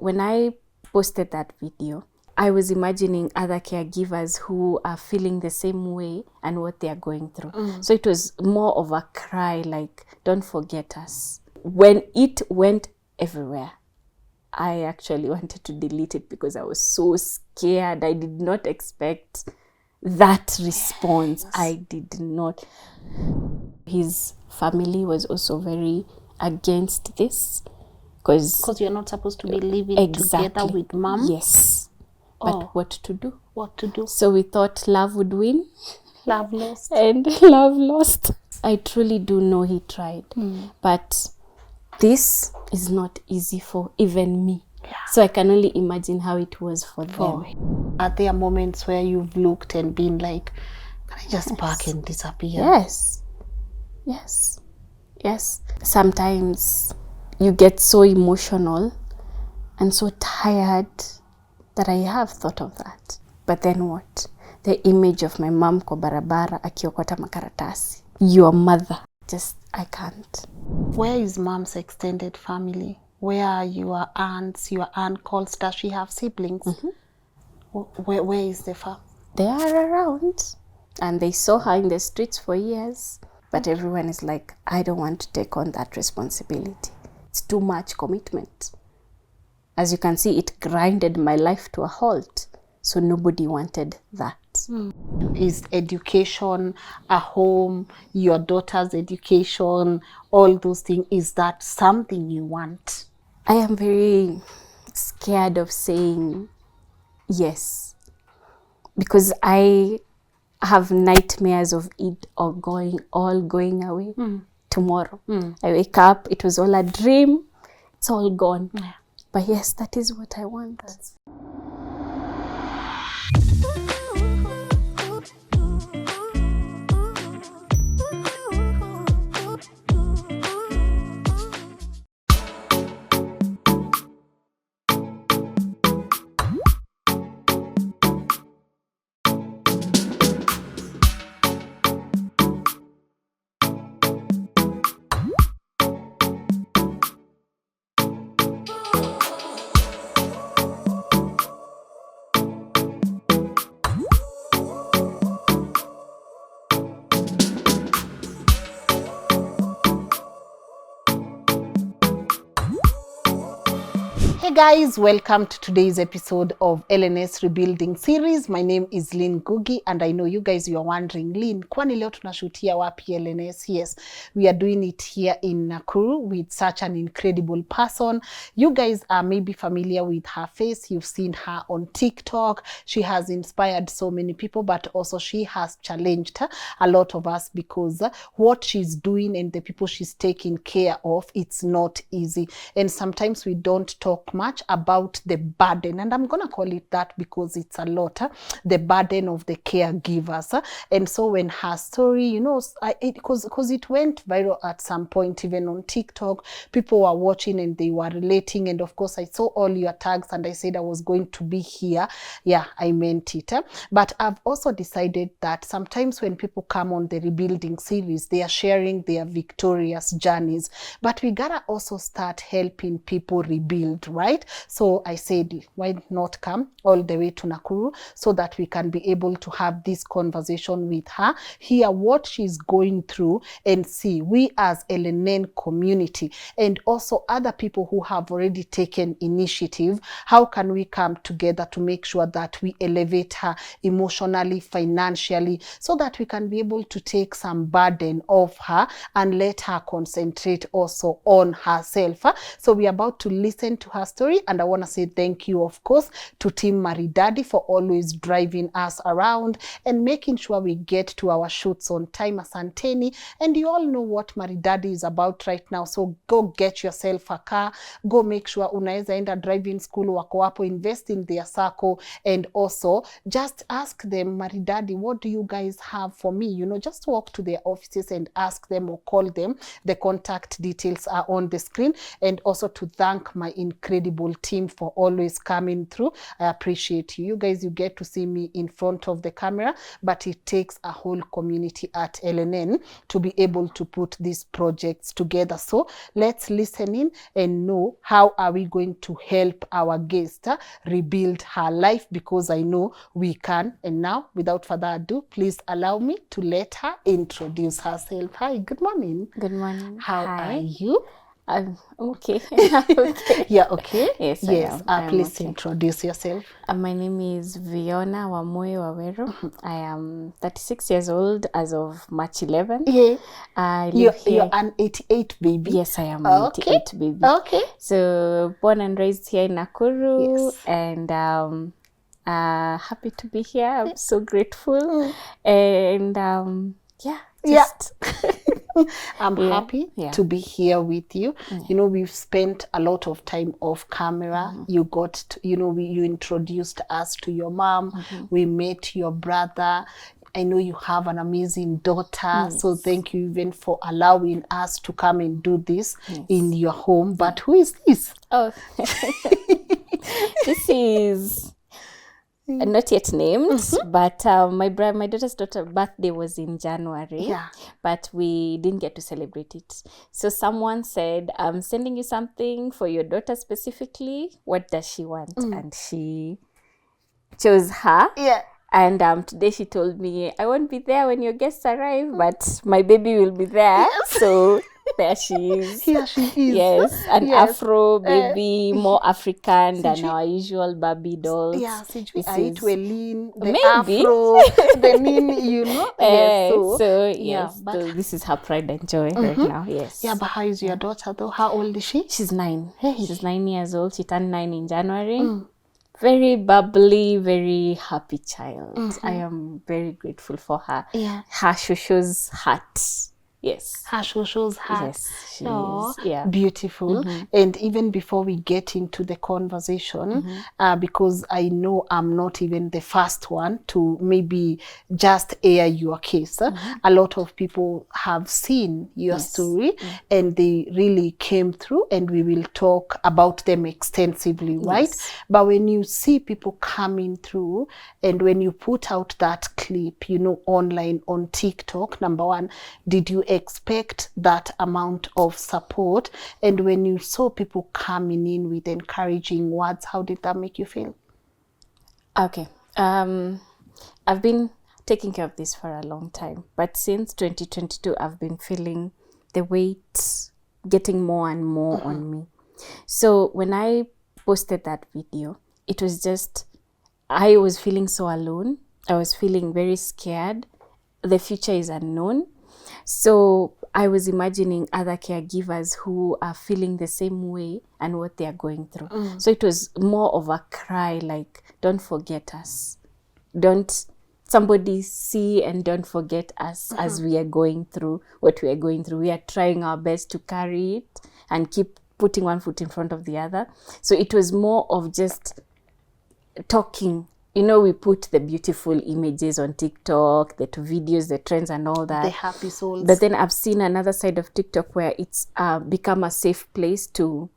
when I posted that video, I was imagining other caregivers who are feeling the same way and what they are going through. So it was more of a cry, like, don't forget us. When it went everywhere, I actually wanted to delete it because I was so scared. I did not expect that response. Yes. I did not. His family was also very against this. Because you're not supposed to be living together with mom? Yes. But what to do? What to do? So we thought love would win. Love lost. And love lost. I truly do know he tried. But this is not easy for even me. Yeah. So I can only imagine how it was for them. Are there moments where you've looked and been like, can I just pack and disappear? Yes. Yes. Yes. Sometimes you get so emotional and so tired that I have thought of that. But then what? The image of my mom kwa barabara akiokota makaratasi. Your mother. Just, I can't. Where is mom's extended family? Where are your aunts, your uncles? Does she have siblings? Where is the family? They are around. And they saw her in the streets for years. But everyone is like, I don't want to take on that responsibility. It's too much commitment. As you can see, it grinded my life to a halt. So nobody wanted that. Is education, a home, your daughter's education, all those things, is that something you want? I am very scared of saying yes. Because I have nightmares of it all going away tomorrow. I wake up, it was all a dream, it's all gone. But yes, that is what I want. Hey guys, welcome to today's episode of LNS Rebuilding Series. My name is Lynn Ngugi, and I know you guys, you are wondering, Lynn, kwani leo tunashutia wapi LNS? Yes, we are doing it here in Nakuru with such an incredible person. You guys are maybe familiar with her face. You've seen her on TikTok. She has inspired so many people, but also she has challenged a lot of us because what she's doing and the people she's taking care of, it's not easy. And sometimes we don't talk much about the burden, and I'm gonna call it that because it's a lot, the burden of the caregivers. And so when her story, you know, because it went viral at some point, even on TikTok, people were watching and they were relating. And of course, I saw all your tags and I said I was going to be here. Yeah, I meant it. But I've also decided that sometimes when people come on the rebuilding series, they are sharing their victorious journeys, but we gotta also start helping people rebuild, right? So I said, why not come all the way to Nakuru so that we can be able to have this conversation with her, hear what she's going through, and see, we as LNN community and also other people who have already taken initiative, how can we come together to make sure that we elevate her emotionally, financially, so that we can be able to take some burden off her and let her concentrate also on herself. So we're about to listen to her story, and I want to say thank you, of course, to Team Maridadi for always driving us around and making sure we get to our shoots on time. Asanteni. And you all know what Maridadi is about right now, so go get yourself a car, go make sure unaeza enda driving school, wako wapo, invest in their circle, and also just ask them, Maridadi, what do you guys have for me? You know, just walk to their offices and ask them or call them. The contact details are on the screen. And also to thank my incredible incredible team for always coming through. I appreciate you. You guys, you get to see me in front of the camera, but it takes a whole community at LNN to be able to put these projects together. So let's listen in and know how are we going to help our guest rebuild her life, because I know we can. And now, without further ado, please allow me to let her introduce herself. Hi, good morning. Good morning. How Hi. are you? I'm okay. Okay. Yeah, okay. Yes, Yes. I am. Please Okay. introduce yourself. My name is Viona Wawero. I am 36 years old as of March 11. Yeah. I live here. You're an 88 baby. Yes, I am an Okay. 88 baby. Okay. So born and raised here in Nakuru, Yes. and happy to be here. I'm so grateful, and yeah, just I'm happy to be here with you. You know, we've spent a lot of time off camera. You got to, you introduced us to your mom. We met your brother. I know you have an amazing daughter. So thank you even for allowing us to come and do this in your home. But who is this? Oh, this is not yet named, but my daughter's birthday was in January, but we didn't get to celebrate it. So someone said, I'm sending you something for your daughter specifically. What does she want? And she chose her. Yeah. And today she told me, I won't be there when your guests arrive, but my baby will be there. So there she is. Here she is. Yes, an Afro baby, more African than our usual Barbie dolls. Yeah, This I is to a Lynn, the maybe. Afro, the Lynn, Yes, so yes, so this is her pride and joy right now. Yes. Yeah, but how is your daughter though? How old is she? She's 9. Hey. She's 9 years old. She turned 9 in January. Very bubbly, very happy child. I am very grateful for her. Yeah. Her shosho's heart. Yes. Her shosho's heart. Yes, she is. Yeah. Beautiful. And even before we get into the conversation, because I know I'm not even the first one to maybe just air your case. A lot of people have seen your story and they really came through, and we will talk about them extensively, right? But when you see people coming through and when you put out that clip, online on TikTok, number one, did you expect that amount of support? And when you saw people coming in with encouraging words, how did that make you feel? Okay. I've been taking care of this for a long time, but since 2022, I've been feeling the weight getting more and more on me. So when I posted that video, it was just, I was feeling so alone. I was feeling very scared. The future is unknown. So I was imagining other caregivers who are feeling the same way and what they are going through. So it was more of a cry, like, don't forget us. Don't somebody see and don't forget us as we are going through what we are going through. We are trying our best to carry it and keep putting one foot in front of the other. So it was more of just talking. We put the beautiful images on TikTok, the videos, the trends and all that. The happy souls. But then I've seen another side of TikTok where it's become a safe place to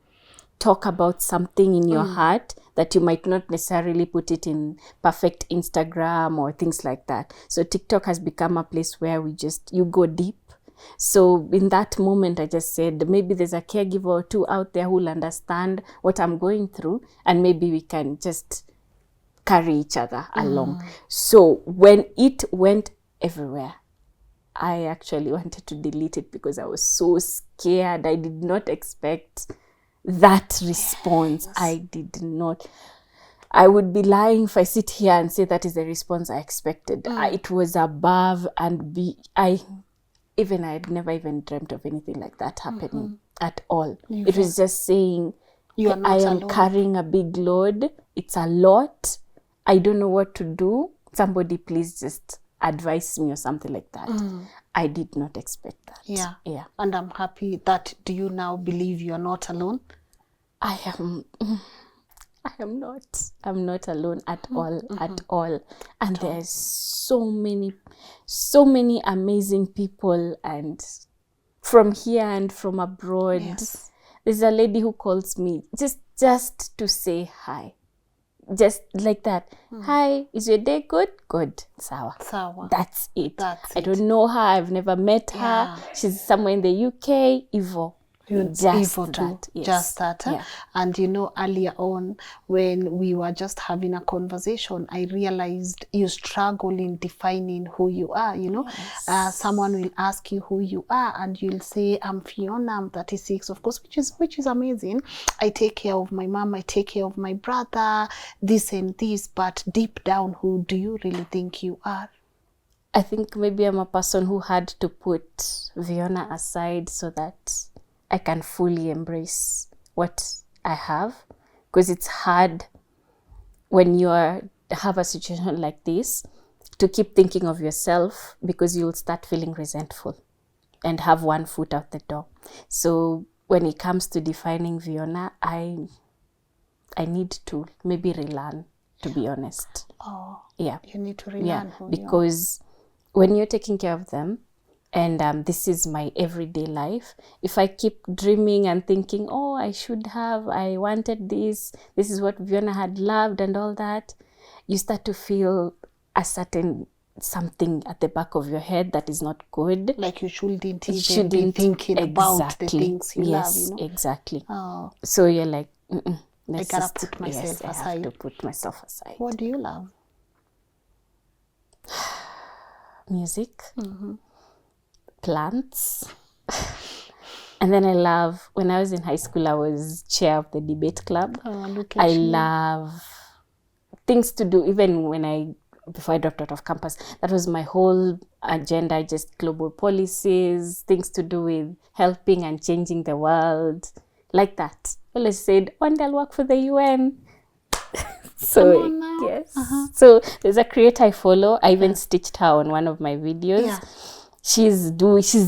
talk about something in your heart that you might not necessarily put it in perfect Instagram or things like that. So TikTok has become a place where you go deep. So in that moment, I just said, maybe there's a caregiver or two out there who will understand what I'm going through, and maybe we can just carry each other along. So when it went everywhere, I actually wanted to delete it because I was so scared. I did not expect that response. I did not. I would be lying if I sit here and say that is the response I expected. It was above and I had never even dreamt of anything like that happening at all. It was just saying, I am alone. Carrying a big load. It's a lot. I don't know what to do. Somebody please just advise me or something like that. I did not expect that. Yeah. And I'm happy that, do you now believe you're not alone? I am not. I'm not alone at all, at all. And there's so many amazing people, and from here and from abroad. There's a lady who calls me just to say hi. Just like that. Hi, is your day good? Good. Sawa. That's it. I don't know her. I've never met her. She's somewhere in the UK. Ivo. Just that. Yes. Just that. Yeah. And you know, earlier on, when we were just having a conversation, I realized you struggle in defining who you are. You know, someone will ask you who you are, and you'll say, "I'm Viona. I'm 36." Of course, which is amazing. I take care of my mom. I take care of my brother. This and this. But deep down, who do you really think you are? I think maybe I'm a person who had to put Viona aside so that I can fully embrace what I have, because it's hard when you have a situation like this to keep thinking of yourself, because you'll start feeling resentful and have one foot out the door. So when it comes to defining Viona, I need to maybe relearn, to be honest. Oh, yeah, you need to relearn who because when you're taking care of them, and this is my everyday life, if I keep dreaming and thinking, oh, I wanted this is what Viona had loved and all that, you start to feel a certain something at the back of your head that is not good. Like you shouldn't even be thinking about the things you love, you know? Exactly. Oh. So you're like, I gotta put myself aside. I have to put myself aside. What do you love? Music. Plants. And then I love, when I was in high school, I was chair of the debate club. I love things to do, even before I dropped out of campus. That was my whole agenda, just global policies, things to do with helping and changing the world, like that. I always said, one day I'll work for the UN. So yes. So there's a creator I follow. I even stitched her on one of my videos. Yeah. She's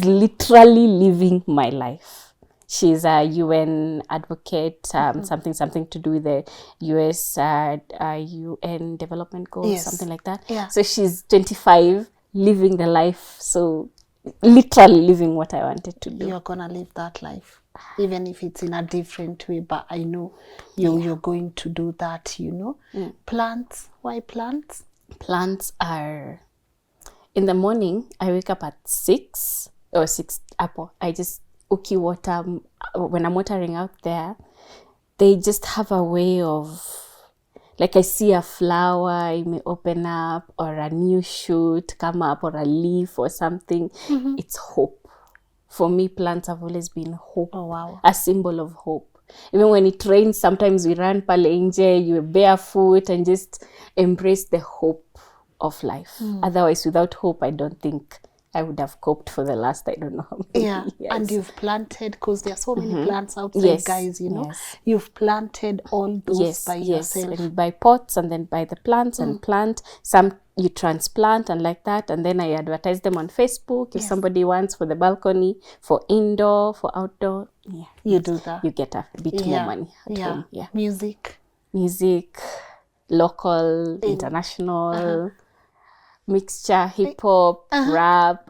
literally living my life. She's a UN advocate, something to do with the UN development goals, something like that. Yeah. So she's 25, living the life. So literally living what I wanted to do. You're gonna live that life, even if it's in a different way. But I know you're going to do that. You know, plants. Why plants? Plants are. In the morning, I wake up at 6 or 6 apple. I just uki water. When I'm watering out there, they just have a way of, like I see a flower, it may open up, or a new shoot come up, or a leaf or something. It's hope. For me, plants have always been hope. Oh, wow. A symbol of hope. Even when it rains, sometimes we run pale nje, you're barefoot and just embrace the hope of life. Otherwise, without hope, I don't think I would have coped for the last, I don't know how many years. And you've planted, because there are so many plants outside, guys, you know. You've planted all those by yourself. And buy pots and then buy the plants and plant. Some you transplant and like that. And then I advertise them on Facebook. If somebody wants for the balcony, for indoor, for outdoor, you do that. You get a bit more money at home. Yeah. Music, local, international, mixture, hip hop, rap,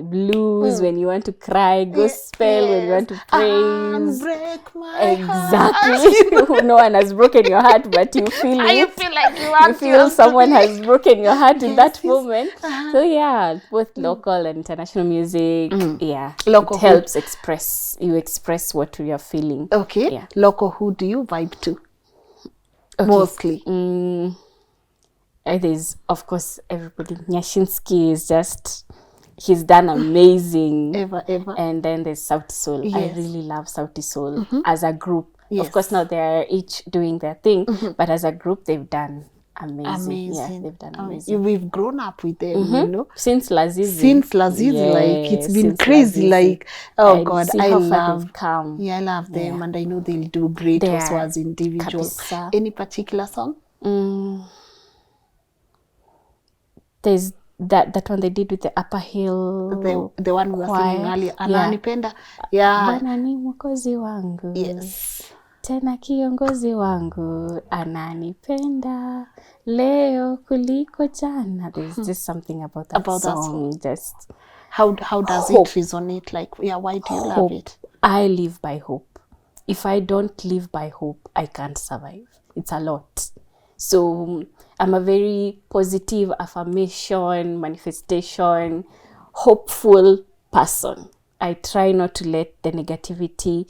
blues when you want to cry, gospel when you want to praise. Break my heart. No one has broken your heart, but you feel it. You feel like you feel someone has broken your heart in that moment. So yeah, both local and international music. Local it helps express what you are feeling. Okay. Yeah. Local, who do you vibe to? Mostly. There's, of course, everybody. Nyashinsky is just, he's done amazing. Ever. And then there's Sauti Sol. I really love Sauti Sol as a group. Of course, now they're each doing their thing, but as a group, they've done amazing. Yeah, they've done amazing. We've grown up with them, you know. Since Lazizi. Like, it's been crazy. Like, oh God, I love them, and I know they'll do great also as individuals. Any particular song? There's that one they did with the Upper Hill. The one we were singing earlier. Ananipenda. Bwana ni mwokozi wangu. Yes. Tena kiongozi wangu. Ananipenda. Leo kuliko jana. There's just something about that song. Just how does it resonate? Like, why do you love it? I live by hope. if I don't live by hope, I can't survive. It's a lot. So I'm a very positive affirmation, manifestation, hopeful person. I try not to let the negativity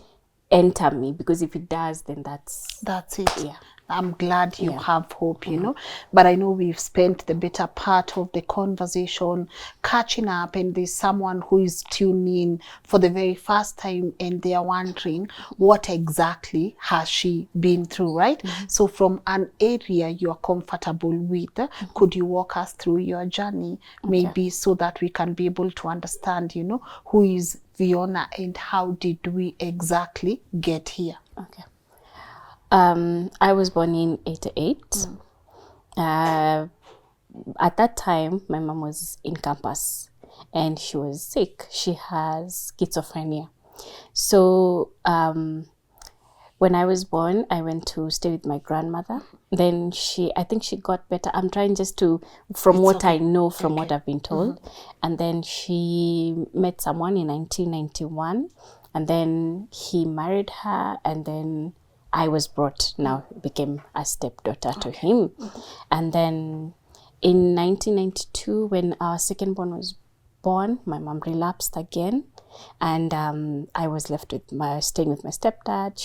enter me, because if it does, then that's it. Yeah. I'm glad you Yeah. have hope, you know. But I know we've spent the better part of the conversation catching up, and there's someone who is tuning in for the very first time and they are wondering what exactly has she been through, right? So from an area you're comfortable with, could you walk us through your journey, maybe so that we can be able to understand, you know, who is Viona and how did we exactly get here? Okay. I was born in 88. At that time, my mom was in campus and she was sick. She has schizophrenia. So when I was born, I went to stay with my grandmother. Then I think she got better. I'm trying just to, from what I know, from what I've been told. And then she met someone in 1991. And then he married her. And then I was brought, now became a stepdaughter to him. And then in 1992, when our second born was born, my mom relapsed again, and I was left with staying with my stepdad.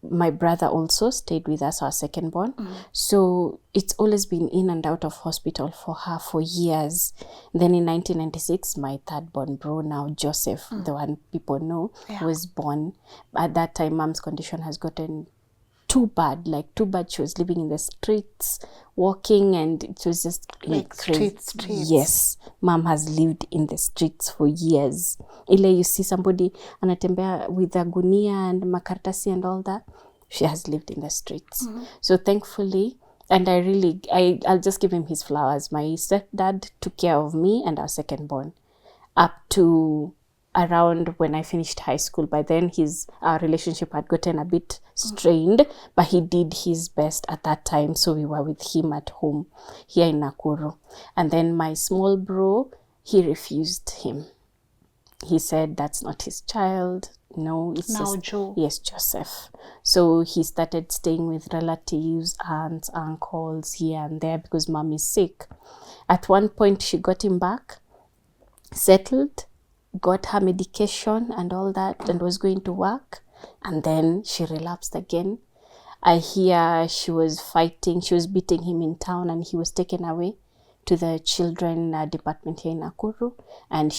My brother also stayed with us, our second born. So it's always been in and out of hospital for her for years. Then in 1996, my third born bro, now Joseph, the one people know, was born. At that time, mom's condition has gotten too bad. She was living in the streets, walking, and it was just Like streets. Yes, mom has lived in the streets for years. Ile you see somebody anatembea with a gunia and makaratasi and all that, she has lived in the streets. So thankfully, and I'll just give him his flowers. My stepdad took care of me and our second born up to around when I finished high school. By then, our relationship had gotten a bit strained, but he did his best at that time. So we were with him at home here in Nakuru. And then my small bro, he refused him. He said that's not his child. No, it's now Joe. Yes, Joseph. So he started staying with relatives, aunts, uncles here and there because mom is sick. At one point, she got him back, settled, got her medication and all that, and was going to work. And then she relapsed again. I hear she was fighting, she was beating him in town, and he was taken away to the children department here in Nakuru, and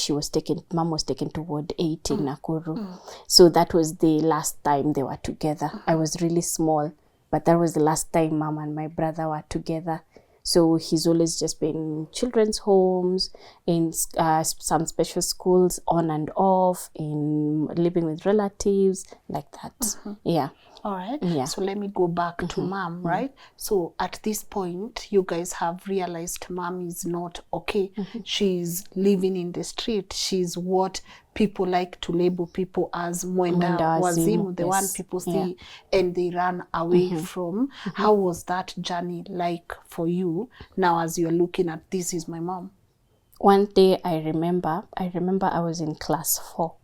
mom was taken to Ward 8 in Nakuru. So that was the last time they were together. I was really small, but that was the last time mom and my brother were together. So he's always just been in children's homes, in some special schools, on and off, in living with relatives, like that. Yeah. All right. Yeah. So let me go back to mom, right? So at this point, you guys have realized mom is not okay. She's living in the street. She's what people like to label people as mwenda wazimu, the one people see and they run away from. How was that journey like for you now as you're looking at this is my mom? One day I remember I was in class 4.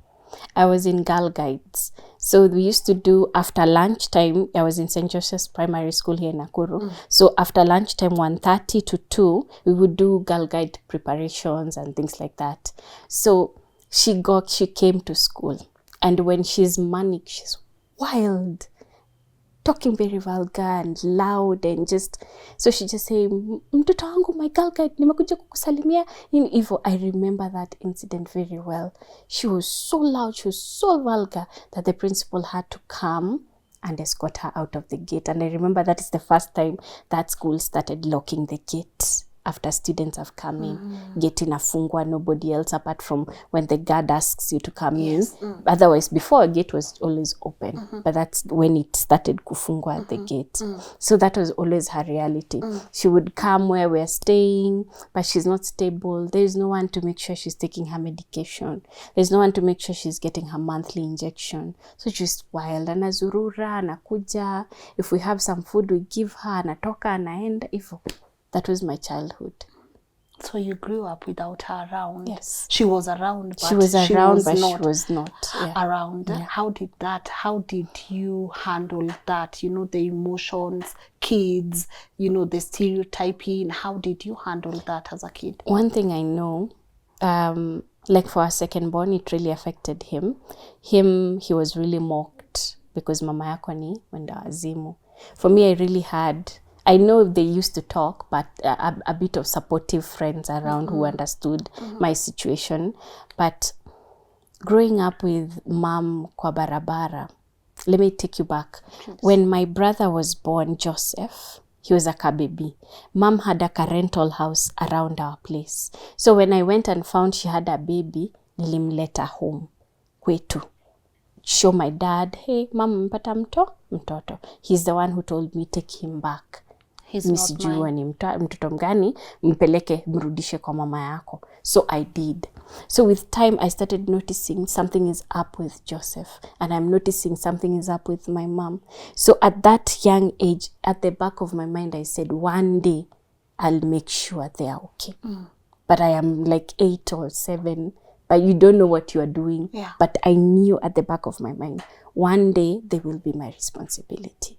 I was in Girl Guides. So we used to do after lunchtime. I was in St. Joseph's Primary School here in Nakuru. So after lunchtime, 1:30 to 2, we would do Girl Guide preparations and things like that. So she came to school. And when she's manic, she's wild, talking very vulgar and loud, and so she just say, mtoto wangu, my Girl Guide, nimekuja kukusalimia hivyo. I remember that incident very well. She was so loud, she was so vulgar that the principal had to come and escort her out of the gate. And I remember that is the first time that school started locking the gate after students have come in. Gate inafungwa, nobody else apart from when the guard asks you to come in. Otherwise, before, a gate was always open. But that's when it started kufungwa at the gate. So that was always her reality. She would come where we're staying, but she's not stable. There's no one to make sure she's taking her medication. There's no one to make sure she's getting her monthly injection. So she's wild. Anazurura, anakuja. If we have some food, we give her. Anatoka, anaenda. That was my childhood. So you grew up without her around. Yes. She was around, but She was around, but not she was not around. Yeah. How did you handle that? You know, the emotions, kids, you know, the stereotyping. How did you handle that as a kid? One thing I know, like for our second born, it really affected him. He was really mocked because mama yako ni wenda wazimu. For me, I know they used to talk, but a bit of supportive friends around who understood my situation. But growing up with mom kwa barabara, let me take you back. Yes. When my brother was born, Joseph, he was a kababy. Mom had a rental house around our place. So when I went and found she had a baby, nilimleta home kwetu. Show my dad, hey, mom mpata mtoto. He's the one who told me, take him back. He's not mine. Ni mtoto mgani, mpeleke mrudishe kwa mama yako. So I did. So with time, I started noticing something is up with Joseph. And I'm noticing something is up with my mom. So at that young age, at the back of my mind, I said, one day, I'll make sure they are okay. But I am like 8 or 7, but you don't know what you are doing. Yeah. But I knew at the back of my mind, one day, they will be my responsibility.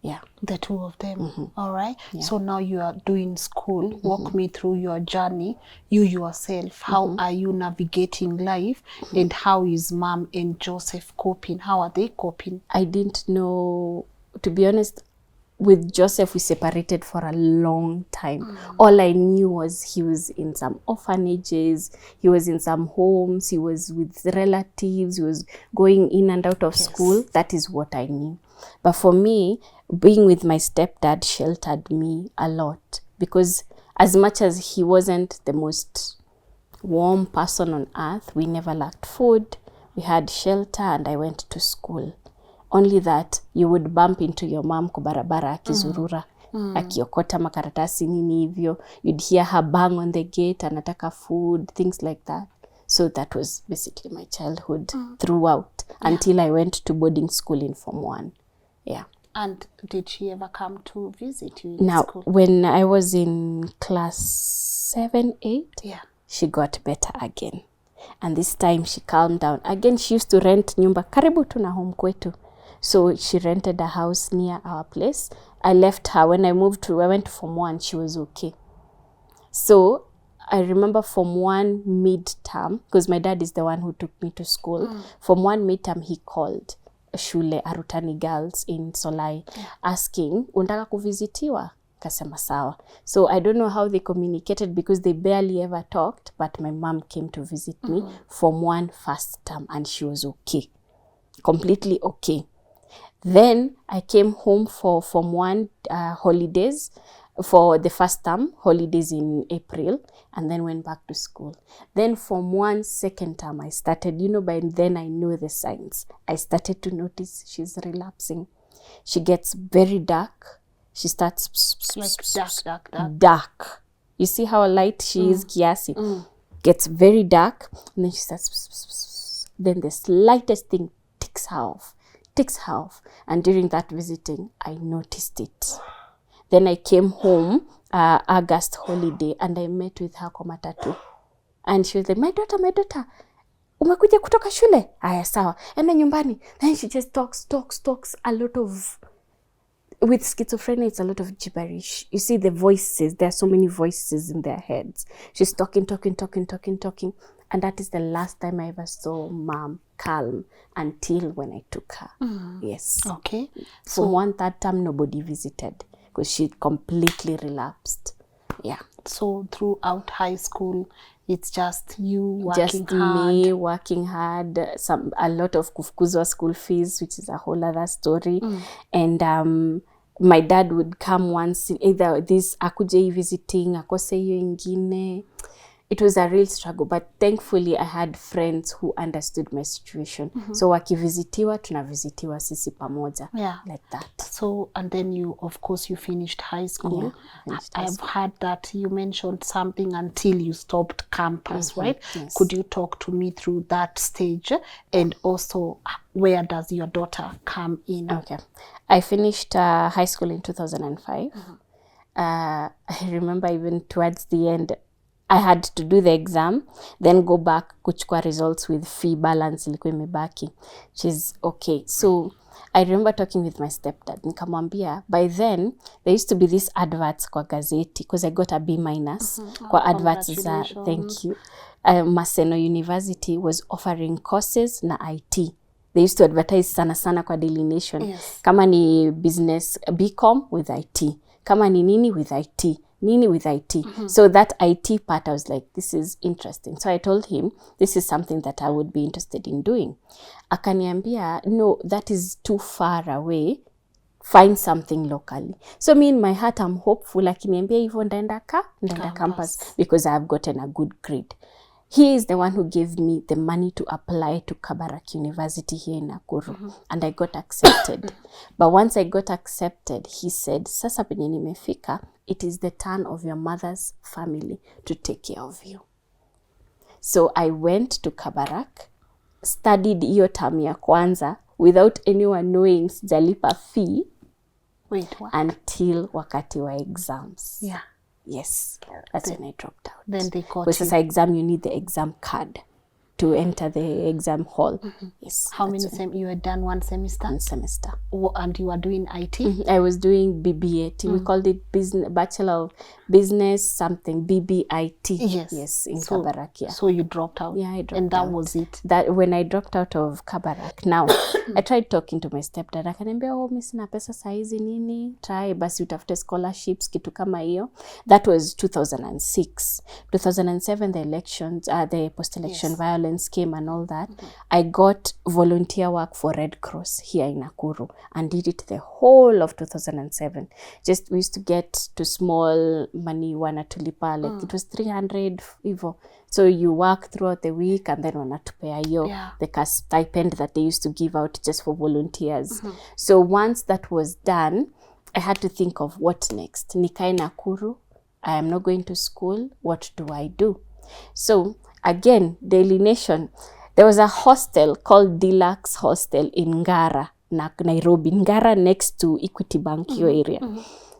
Yeah. The two of them. All right. Yeah. So now you are doing school. Walk me through your journey. You yourself, how are you navigating life? And how is mom and Joseph coping? How are they coping? I didn't know, to be honest, with Joseph, we separated for a long time. All I knew was he was in some orphanages, he was in some homes, he was with relatives, he was going in and out of school. That is what I knew. But for me, being with my stepdad sheltered me a lot, because as much as he wasn't the most warm person on earth, we never lacked food, we had shelter, and I went to school. Only that you would bump into your mom kwa barabara akizurura, akiokota makaratasi nini hivyo. You'd hear her bang on the gate, anataka food, things like that. So that was basically my childhood throughout until I went to boarding school in Form 1. Yeah. And did she ever come to visit you in Now, school? when I was in class 7, 8, she got better again. And this time she calmed down. Again, she used to rent nyumba karibu tu na home kwetu. So she rented a house near our place. I left her. When I went to Form 1, she was okay. So I remember Form 1 mid-term, because my dad is the one who took me to school. Form 1 mid-term, he called shule Arutani Girls in Solai, asking, undaka kuvizitiwa? Kasema sawa. So I don't know how they communicated, because they barely ever talked, but my mom came to visit me Form 1 first term, and she was okay. Completely okay. Then I came home for Form 1 holidays, for the first term, holidays in April, and then went back to school. Then Form 1 second term, I started, by then I know the signs. I started to notice she's relapsing. She gets very dark. She starts Like dark. You see how light she is, kiasi. Gets very dark, and then she starts, then the slightest thing ticks her off. And during that visiting, I noticed it. Then I came home, August holiday, and I met with her kwa matatu. And she was like, my daughter, umekuja kutoka shule? Aya, sawa. Enda nyumbani. Then she just talks a lot of, with schizophrenia, it's a lot of gibberish. You see the voices, there are so many voices in their heads. She's talking. And that is the last time I ever saw mom calm, until when I took her. Yes. Okay. So Form 1 third term, nobody visited, because she completely relapsed. Yeah. So throughout high school, it's just you working just hard. Me working hard, a lot of kufukuzwa school fees, which is a whole other story. And my dad would come once, either this akuje visiting, akose hiyo ingine. It was a real struggle, but thankfully I had friends who understood my situation. So wakivizitiwa, tunavizitiwa sisi pamoja. Like that. So, and then you finished high school. I've heard that you mentioned something until you stopped campus, right? Yes. Could you talk to me through that stage? And also, where does your daughter come in? Okay. I finished high school in 2005. I remember even towards the end, I had to do the exam, then go back kuchukua results with fee balance ilikuwa imebaki. She's okay. So I remember talking with my stepdad. Nikamwambia, by then, there used to be these adverts kwa gazeti, because I got a B-. Kwa adverts za, thank you. Maseno University was offering courses na IT. They used to advertise sana kwa Daily Nation. Yes. Kama ni business, BCom with IT. Kama ni nini with IT. Nini with IT. So that IT part, I was like, this is interesting. So I told him, this is something that I would be interested in doing. Akaniambia, no, that is too far away. Find something locally. So me in my heart, I'm hopeful. Akiniambia hivyo ndaenda campus because I have gotten a good grade. He is the one who gave me the money to apply to Kabarak University here in Nakuru. And I got accepted. But once I got accepted, he said, sasa penye nimefika, it is the turn of your mother's family to take care of you. So I went to Kabarak, studied hiyo term ya kwanza without anyone knowing sijalipa fee. Wait, what? Until wakati wa exams. Yeah. Yes, that's when I dropped out. Then they caught because as an exam, you need the exam card to enter the exam hall. Yes. How many you had done one semester? One semester. And you were doing IT? I was doing BBAT. We called it Bachelor of Business something, BBIT. Yes, in Kabarak. Yeah. So you dropped out? Yeah, I dropped out. And that was it? That when I dropped out of Kabarak. Now, I tried talking to my stepdad. Akaniambia, oh, mimi sina pesa saizi nini. Try, basi utafute scholarships, kitu kama hiyo. That was 2006. 2007, the elections, the post-election violence came and all that. I got volunteer work for Red Cross here in Nakuru and did it the whole of 2007. Just we used to get to small money wanatulipa, like it was 300 evo. So you work throughout the week and then wanatupea yo the stipend that they used to give out just for volunteers. So once that was done, I had to think of what next. Nikae Nakuru, I am not going to school, what do I do? So again, Daily Nation, there was a hostel called Deluxe Hostel in Ngara, Nairobi. Ngara next to Equity Bank, your area.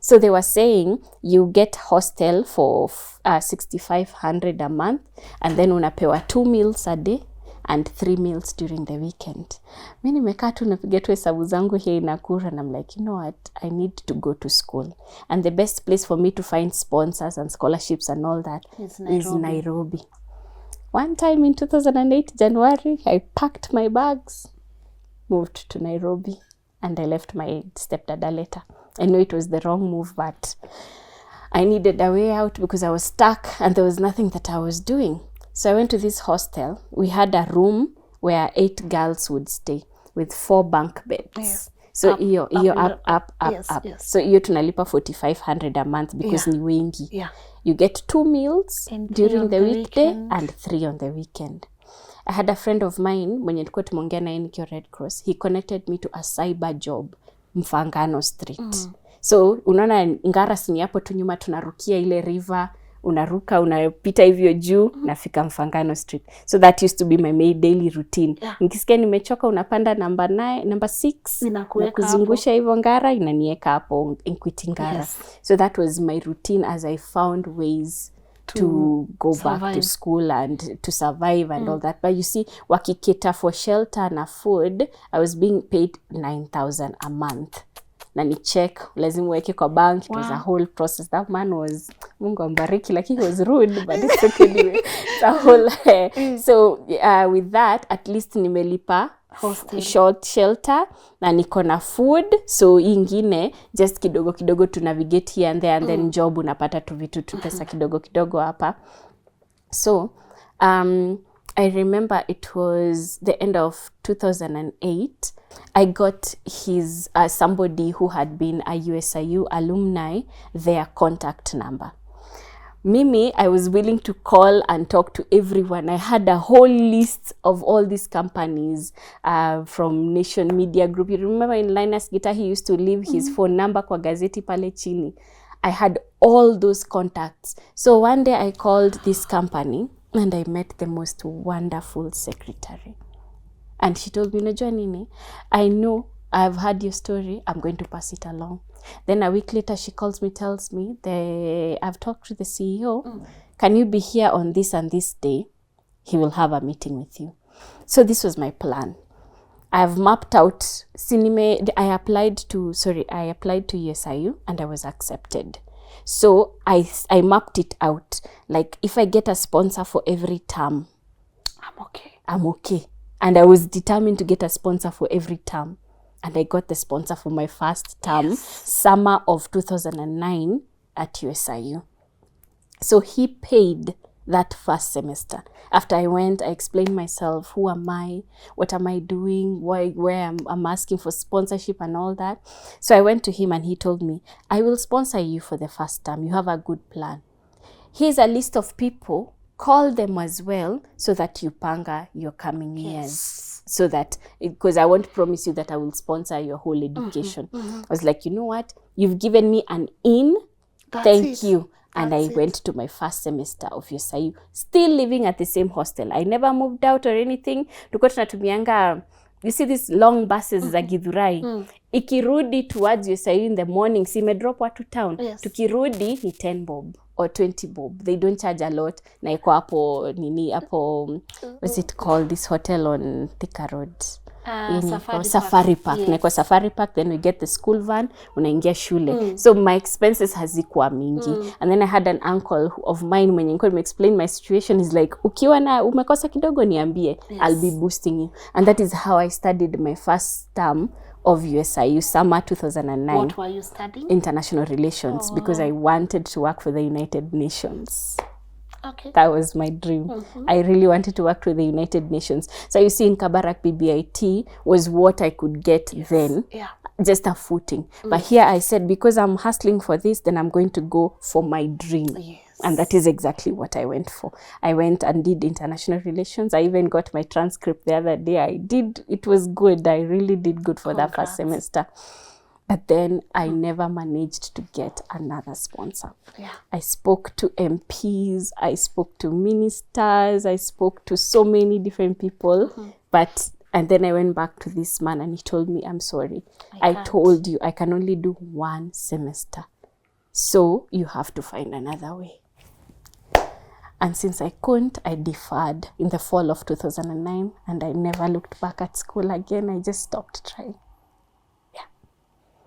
So they were saying you get hostel for 6,500 a month, and then unapewa 2 meals a day and 3 meals during the weekend. Mimi nimekaa tu napiga tu hesabu zangu here in Nakuru, and I'm like, you know what, I need to go to school. And the best place for me to find sponsors and scholarships and all that is Nairobi. One time in 2008, January, I packed my bags, moved to Nairobi, and I left my stepdad later. I know it was the wrong move, but I needed a way out because I was stuck and there was nothing that I was doing. So I went to this hostel. We had a room where 8 girls would stay with 4 bunk beds. Yes. So iyo up. Yes. So iyo tunalipa 4,500 a month because ni wengi. Yeah. You get 2 meals during the weekday and 3 on the weekend. I had a friend of mine, mwenye nilikuwa tumeongea naye nikiwa Red Cross. He connected me to a cyber job, Mfangano Street. So unaona Ngara sini hapo tu nyuma tunarukia ile river, unaruka, unapita hivyo juu, nafika Mfangano Street. So that used to be my daily routine. Nikisikia nimechoka unapanda number 6, na kuzungusha hivyo Ngara, inanieka hapo Equity Ngara. Yes. So that was my routine as I found ways to go back to school and to survive and all that. But you see, wakikita for shelter na food, I was being paid 9,000 a month. Na ni check, lazima uweke kwa bank. It was a whole process. That man was, Mungu ambariki, like he was rude, but it's okay anyway. It's a whole, so with that, at least nimelipa short shelter na niko na food, so ingine just kidogo kidogo to navigate here and there, and then job unapata tu vitu tu pesa kidogo kidogo hapa. So I remember it was the end of 2008. I got his somebody who had been a USIU alumni, their contact number. Mimi, I was willing to call and talk to everyone. I had a whole list of all these companies from Nation Media Group. You remember in Linus Guitar, he used to leave his phone number kwa gazeti pale chini. I had all those contacts. So one day I called this company and I met the most wonderful secretary. And she told me, unajua nini? I know, I've heard your story. I'm going to pass it along. Then a week later, she calls me, tells me, I've talked to the CEO. can you be here on this and this day? He will have a meeting with you. So this was my plan. I've mapped out cinema. I applied to USIU and I was accepted. So I mapped it out. Like if I get a sponsor for every term, I'm okay. And I was determined to get a sponsor for every term. And I got the sponsor for my first term, summer of 2009 at USIU. So he paid that first semester. After I went, I explained myself, who am I, what am I doing, where I'm asking for sponsorship and all that. So I went to him and he told me, I will sponsor you for the first term. You have a good plan. Here's a list of people, call them as well so that you panga your coming years. So that, because I won't promise you that I will sponsor your whole education. I was like, you know what, you've given me an in, thank you. And I went to my first semester of USIU, still living at the same hostel. I never moved out or anything. Tulikuwa tunatumianga, you see these long buses za Githurai. Ikirudi towards USIU in the morning, si medrop watu town. Tukirudi ni 10 bob or 20 bob. They don't charge a lot. Na iko hapo, what's it called, this hotel on Thika Road? Safari Park. Yes. Niko Safari Park, then we get the school van, unaingia shule. So my expenses hazikuwa mingi. And then I had an uncle of mine mwenye nilikuwa explain my situation. He's like, ukiwa na umekosa kidogo niambie, I'll be boosting you. And that is how I studied my first term of USIU, summer 2009. What were you studying? International relations, because I wanted to work for the United Nations. Okay. That was my dream. I really wanted to work with the United Nations. So you see, in Kabarak BBIT was what I could get then. Just a footing. But here I said, because I'm hustling for this, then I'm going to go for my dream. And that is exactly what I went for. I went and did international relations. I even got my transcript the other day. It was good. I really did good for that first semester. But then I never managed to get another sponsor. I spoke to MPs, I spoke to ministers, I spoke to so many different people. And then I went back to this man and he told me, I'm sorry. I told you I can only do one semester. So you have to find another way. And since I couldn't, I deferred in the fall of 2009 and I never looked back at school again. I just stopped trying.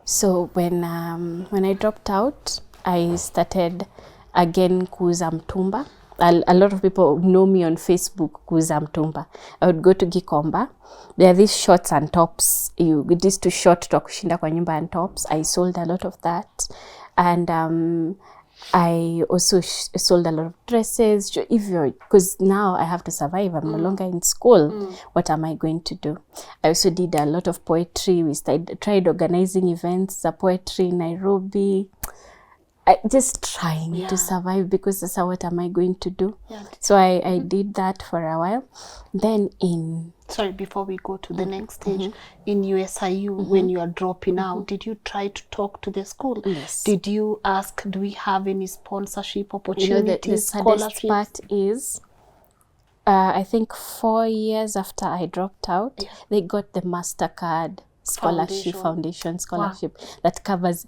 So when I dropped out, I started again kuuza mtumba. A lot of people know me on Facebook, kuuza mtumba. I would go to Gikomba. There are these shorts and tops. It is too short to kushinda kwa nyumba and tops. I sold a lot of that. And I also sold a lot of dresses. Because now I have to survive. I'm no longer in school. What am I going to do? I also did a lot of poetry. We tried organizing events, poetry in Nairobi. Just trying to survive, because that's what am I going to do? So I did that for a while. Then Sorry, before we go to the next stage, in USIU, when you are dropping out, did you try to talk to the school? Yes. Did you ask, do we have any sponsorship opportunities? The saddest part is, I think 4 years after I dropped out, they got the MasterCard Foundation scholarship that covers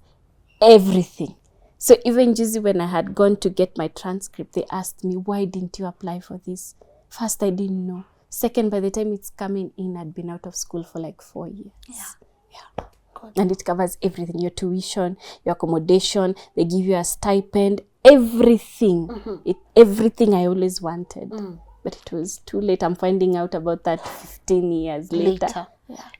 everything. So even juzi when I had gone to get my transcript, they asked me, why didn't you apply for this? First, I didn't know. Second, by the time it's coming in, I'd been out of school for like 4 years. Good. And it covers everything, your tuition, your accommodation, they give you a stipend, everything. Everything I always wanted. But it was too late. I'm finding out about that 15 years later.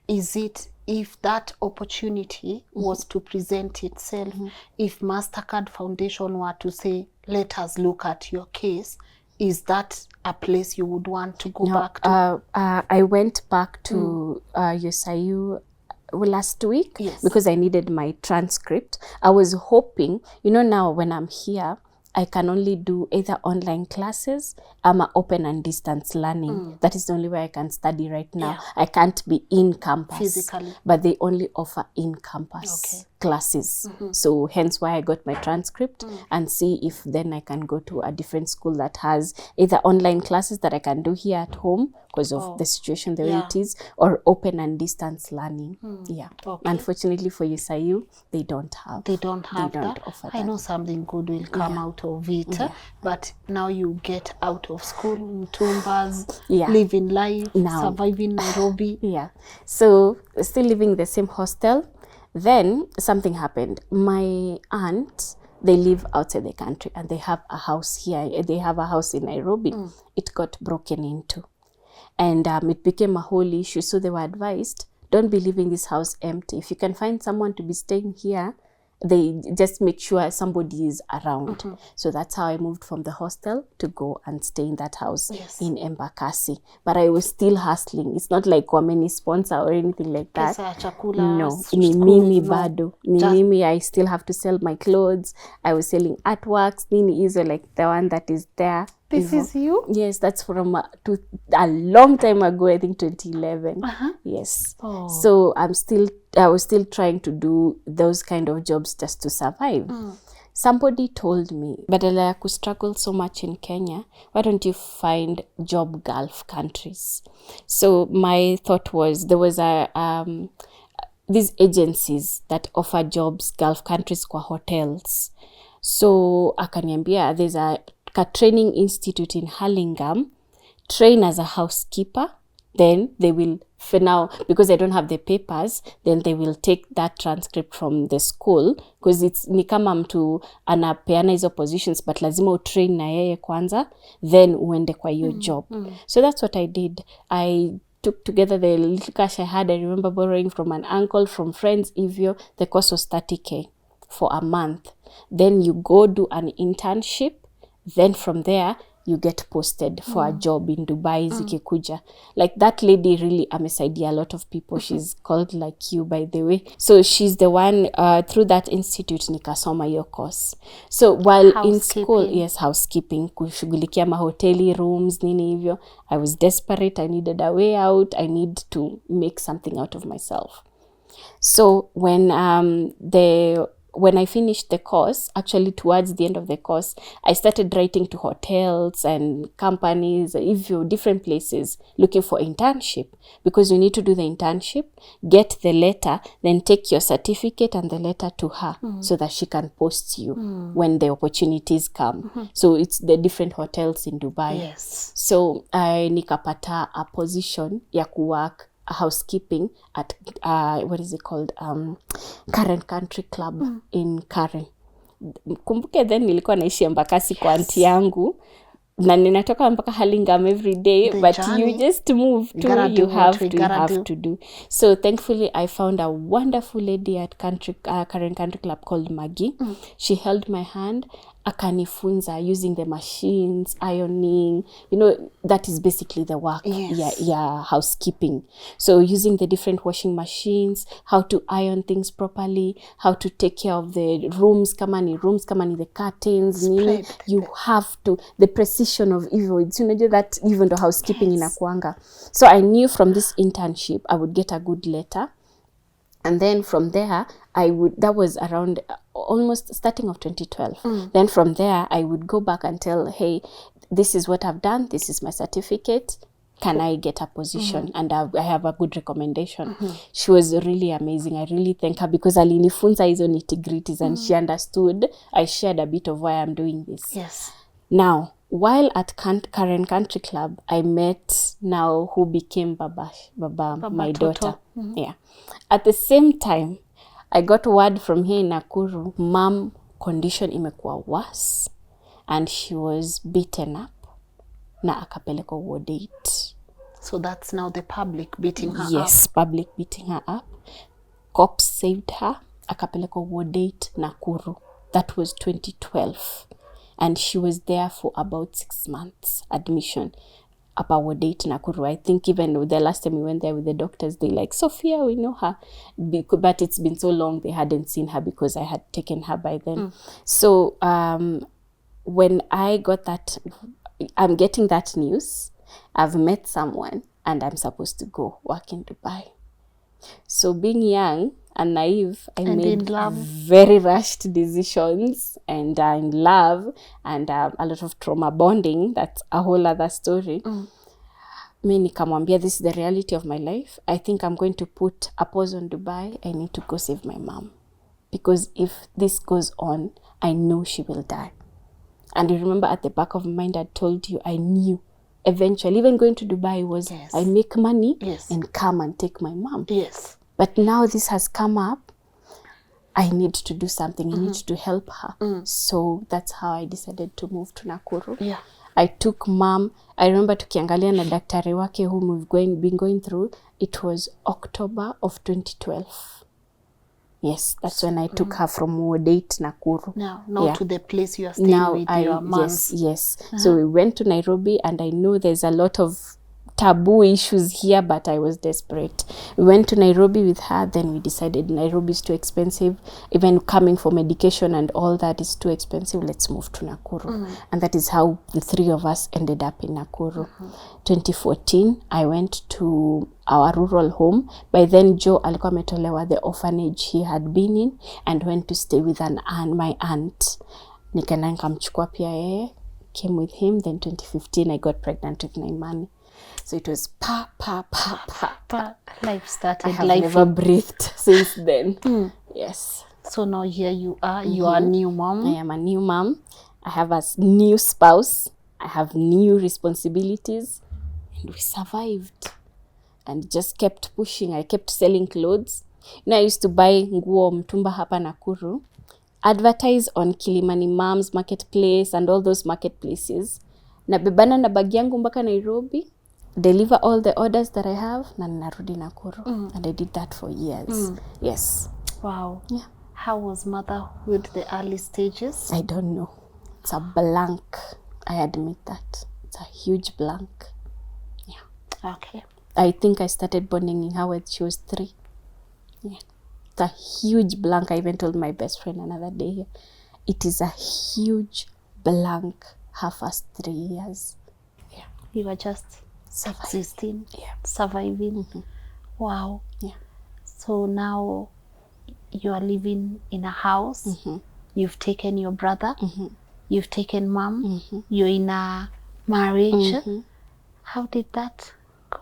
Is it, if that opportunity was to present itself, if MasterCard Foundation were to say, let us look at your case, is that a place you would want to go back to? I went back to USIU last week because I needed my transcript. I was hoping, now when I'm here, I can only do either online classes or open and distance learning. That is the only way I can study right now. I can't be in campus. Physically. But they only offer in campus. classes. So hence why I got my transcript and see if then I can go to a different school that has either online classes that I can do here at home because of the situation the way it is, or open and distance learning. Unfortunately for USIU, they don't have that. Offer I that. know something good will come out of it, but now you get out of school, Mtumbas, living life, surviving Nairobi. So still living the same hostel. Then something happened. My aunt, they live outside the country and they have a house here. They have a house in Nairobi. It got broken into. And it became a whole issue. So they were advised, don't be leaving this house empty. If you can find someone to be staying here, they just make sure somebody is around. So that's how I moved from the hostel to go and stay in that house in Embakasi. But I was still hustling. It's not like Wameni sponsor or anything like that. No, ni mimi bado. Ni mimi, I still have to sell my clothes. I was selling artworks. Nini is like the one that is there. This is you? Yes, that's from a long time ago, I think 2011. Yes. So I was still trying to do those kind of jobs just to survive. Somebody told me, badala ya ku struggle so much in Kenya, why don't you find job Gulf countries? So my thought was, there was these agencies that offer jobs Gulf countries kwa hotels. So akaniambia, there's a training institute in Hurlingham, train as a housekeeper, then they will, for now, because I don't have the papers, then they will take that transcript from the school, because it's ni kama mtu anapeana hizo positions, but lazima utrain na yeye kwanza, then uende kwa hiyo job. So that's what I did. I took together the little cash I had. I remember borrowing from an uncle, from friends, Ivio. The cost was 30K for a month. Then you go do an internship. Then from there, you get posted for a job in Dubai, zikikuja. Like that lady really amesaidia a lot of people. She's called like you, by the way. So she's the one, through that institute, nikasoma your course. So while in school, yes, housekeeping, kushughulikia mahoteli, rooms, nini hivyo. I was desperate. I needed a way out. I need to make something out of myself. So when I finished the course, actually towards the end of the course, I started writing to hotels and companies, different places, looking for internship, because you need to do the internship, get the letter, then take your certificate and the letter to her so that she can post you when the opportunities come. So it's the different hotels in Dubai. Yes. So I nikapata a position ya kuwork housekeeping at what is it called, Karen Country Club in Karen. Kumbuke then nilikuwa naishi Embakasi kwa aunti yangu na ninatoka mpaka Hurlingham every day, but journey, you just move to, you have to do. So thankfully I found a wonderful lady at Karen Country Club called Maggie. She held my hand, akanifunza using the machines, ironing, that is basically the work. Housekeeping. So using the different washing machines, how to iron things properly, how to take care of the rooms, kama ni the curtains, you have to, the precision of that even the housekeeping inakuanga. So I knew from this internship I would get a good letter. And then from there, that was around almost starting of 2012. Then from there, I would go back and tell, hey, this is what I've done. This is my certificate. Can I get a position? And I have a good recommendation. She was really amazing. I really thank her because alinifunza hizo nitty-gritties and she understood. I shared a bit of why I'm doing this. Yes. Now, while at Karen Country Club, I met now who became Baba my daughter. Yeah. At the same time, I got word from here in Nakuru, mom condition imekuwa worse, and she was beaten up na akapelekwa ward 8. So that's now the public beating her up? Yes, public beating her up. Cops saved her, akapelekwa ward 8 Nakuru. That was 2012. And she was there for about 6 months, admission, upper ward 8 Nakuru. I think even the last time we went there with the doctors, they like, Sophia, we know her. But it's been so long they hadn't seen her because I had taken her by then. So when I got that, I'm getting that news, I've met someone and I'm supposed to go work in Dubai. So being young, and naive, I And made in love. very rushed decisions, and in love, and a lot of trauma bonding. That's a whole other story. Mi nikamwambia, this is the reality of my life. I think I'm going to put a pause on Dubai. I need to go save my mom. Because if this goes on, I know she will die. And you remember at the back of my mind, I told you, I knew eventually, even going to Dubai was, Yes. I make money Yes. and come and take my mom. Yes. But now this has come up. I need to do something. I need to help her. So that's how I decided to move to Nakuru. Yeah. I took mom. I remember tukiangalia na daktari wake whom we've been going through. It was October of 2012. Yes, that's when I took her from Ward 8, Nakuru. Now to the place you are staying with your mom. Yes. So we went to Nairobi, and I know there's a lot of taboo issues here, but I was desperate. We went to Nairobi with her, then we decided Nairobi is too expensive. Even coming for medication and all that is too expensive. Let's move to Nakuru. And that is how the three of us ended up in Nakuru. 2014, I went to our rural home. By then, Joe alikuwa ametolewa the orphanage he had been in and went to stay with my aunt. Nikaenda nikamchukua pia yeye, came with him. Then 2015, I got pregnant with Naimani. So it was pa. Life started. I have never breathed since then. Yes. So now here you are. You are a new mom. I am a new mom. I have a new spouse. I have new responsibilities. And we survived. And just kept pushing. I kept selling clothes. You know, I used to buy nguo mtumba hapa Nakuru. Advertise on Kilimani Moms Marketplace and all those marketplaces. Nabebana na bag yangu mpaka Nairobi. Deliver all the orders that I have. Na narudi Nakuru. And I did that for years. Yes. Wow. Yeah. How was motherhood, the early stages? I don't know. It's a blank. I admit that. It's a huge blank. Yeah. Okay. I think I started bonding in her when she was 3. Yeah. It's a huge blank. I even told my best friend another day. It is a huge blank her first 3 years. Yeah. You were just existing, surviving. Wow. Yeah. So now you are living in a house. You've taken your brother. You've taken mom. You're in a marriage. How did that go?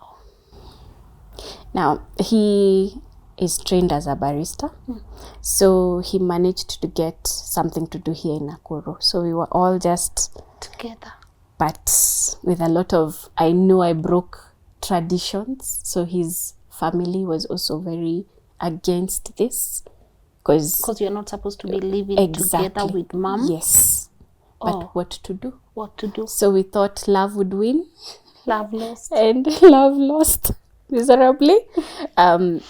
Now, he is trained as a barista. So he managed to get something to do here in Nakuru. So we were all just together. But with a lot of, I know I broke traditions. So his family was also very against this. Because you're not supposed to be living together with mom. Yes. But what to do? What to do? So we thought love would win. Love lost. And love lost miserably.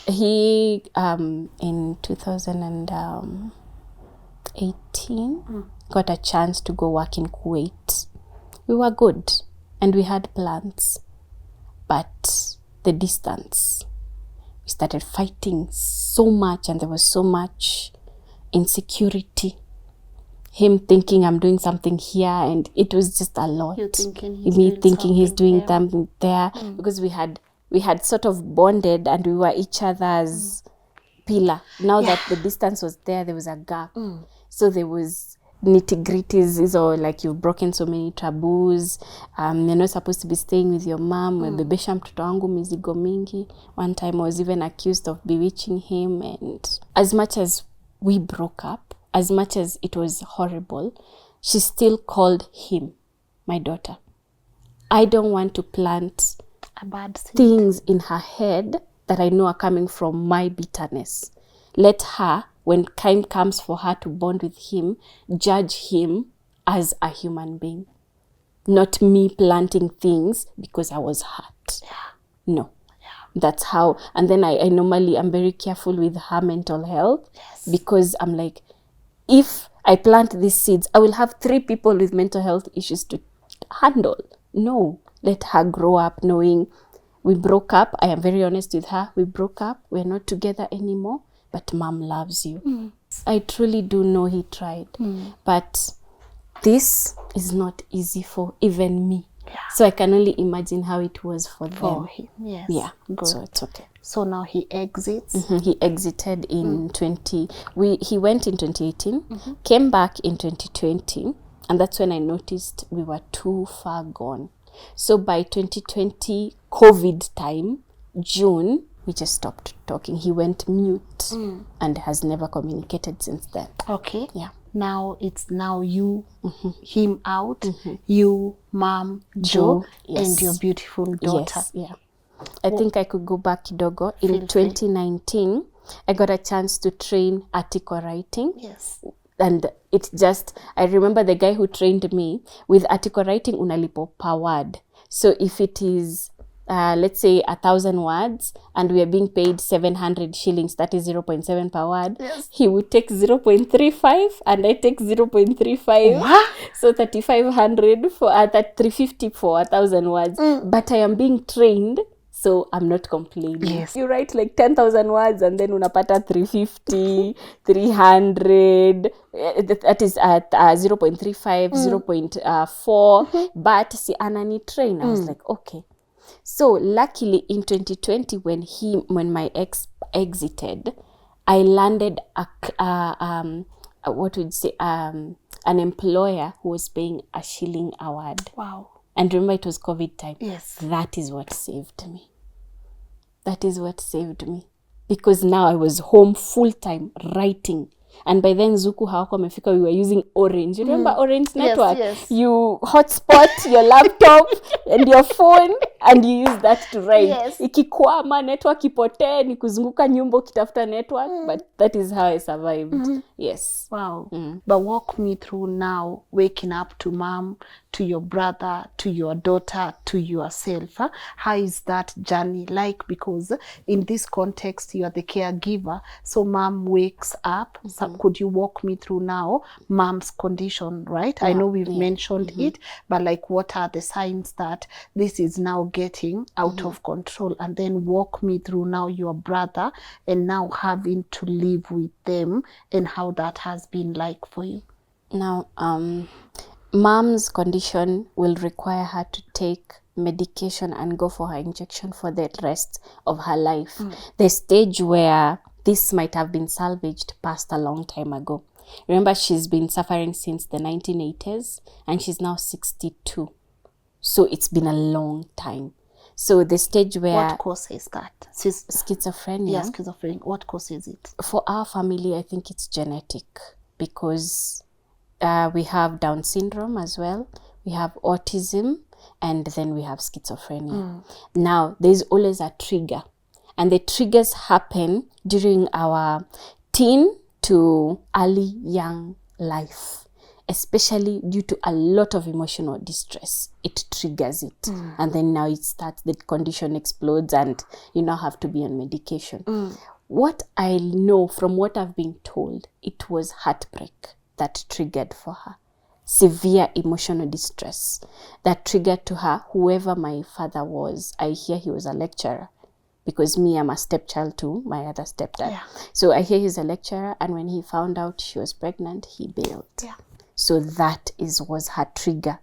He, in 2018, got a chance to go work in Kuwait. We were good and we had plans. But the distance, we started fighting so much, and there was so much insecurity. Him thinking I'm doing something here, and it was just a lot. You thinking he's doing something there. Because we had sort of bonded and we were each other's pillar. Now that the distance was there was a gap. So there was nitty-gritties, or like you've broken so many taboos. You're not supposed to be staying with your mom. Umebebesha mtoto wangu mizigo mingi. One time I was even accused of bewitching him. And as much as we broke up, as much as it was horrible, she still called him my daughter. I don't want to plant a bad things in her head that I know are coming from my bitterness. Let her, when time comes for her to bond with him, judge him as a human being. Not me planting things because I was hurt. No. That's how. And then I normally am very careful with her mental health. Because I'm like, if I plant these seeds, I will have 3 people with mental health issues to handle. No. Let her grow up knowing we broke up. I am very honest with her. We broke up. We're not together anymore. But mom loves you. I truly do know he tried. But this is not easy for even me. So I can only imagine how it was for them. Yes. Yeah. Good. So it's okay. So now he exits. He exited in he went in 2018, came back in 2020, and that's when I noticed we were too far gone. So by 2020 COVID time, June, we just stopped talking. He went mute and has never communicated since then. Okay. Yeah. Now it's you, him out, you, mom, Joe, yes. and your beautiful daughter. Yes, yeah. I think I could go back kidogo. In 2019, I got a chance to train article writing. Yes. And it just, I remember the guy who trained me with article writing unalipo per word. So if it is, let's say 1,000 words and we are being paid 700 shillings, that is 0.7 per word. Yes. He would take 0.35 and I take 0.35. What? So 3,500 for that 350 for 1,000 words. But I am being trained, so I'm not complaining. Yes. You write like 10,000 words and then unapata 350, 300. That is at 0.35, 0.4. But si anani train. I was like, okay. So luckily in 2020 when my ex exited, I landed an employer who was paying a shilling a word. Wow. And remember, it was COVID time. Yes. That is what saved me. That is what saved me. Because now I was home full time writing. And by then Zuku hawako wamefika, we were using Orange. You remember Orange network? Yes. You hotspot your laptop and your phone and you use that to write. Yes. Ikikwama network ipotee ni kuzunguka nyumba ukitafuta network. But that is how I survived. Yes. Wow. But walk me through now, waking up to mom, to your brother, to your daughter, to yourself. Huh? How is that journey like? Because in this context, you are the caregiver. So mom wakes up. So could you walk me through now mom's condition, right? I know we've mentioned it, but like what are the signs that this is now getting out of control? And then walk me through now your brother and now having to live with them and how that has been like for you. Now, mom's condition will require her to take medication and go for her injection for the rest of her life. The stage where this might have been salvaged passed a long time ago. Remember, she's been suffering since the 1980s and she's now 62. So it's been a long time. So the stage where... What causes that? Schizophrenia. Yeah, schizophrenia. What causes it? For our family, I think it's genetic because we have Down syndrome as well. We have autism and then we have schizophrenia. Now, there's always a trigger. And the triggers happen during our teen to early young life, especially due to a lot of emotional distress. It triggers it. And then now it starts, the condition explodes and you now have to be on medication. What I know from what I've been told, it was heartbreak that triggered for her. Severe emotional distress that triggered to her whoever my father was. I hear he was a lecturer. Because me, I'm a stepchild to my other stepdad. Yeah. So I hear he's a lecturer, and when he found out she was pregnant, he bailed. Yeah. So that was her trigger.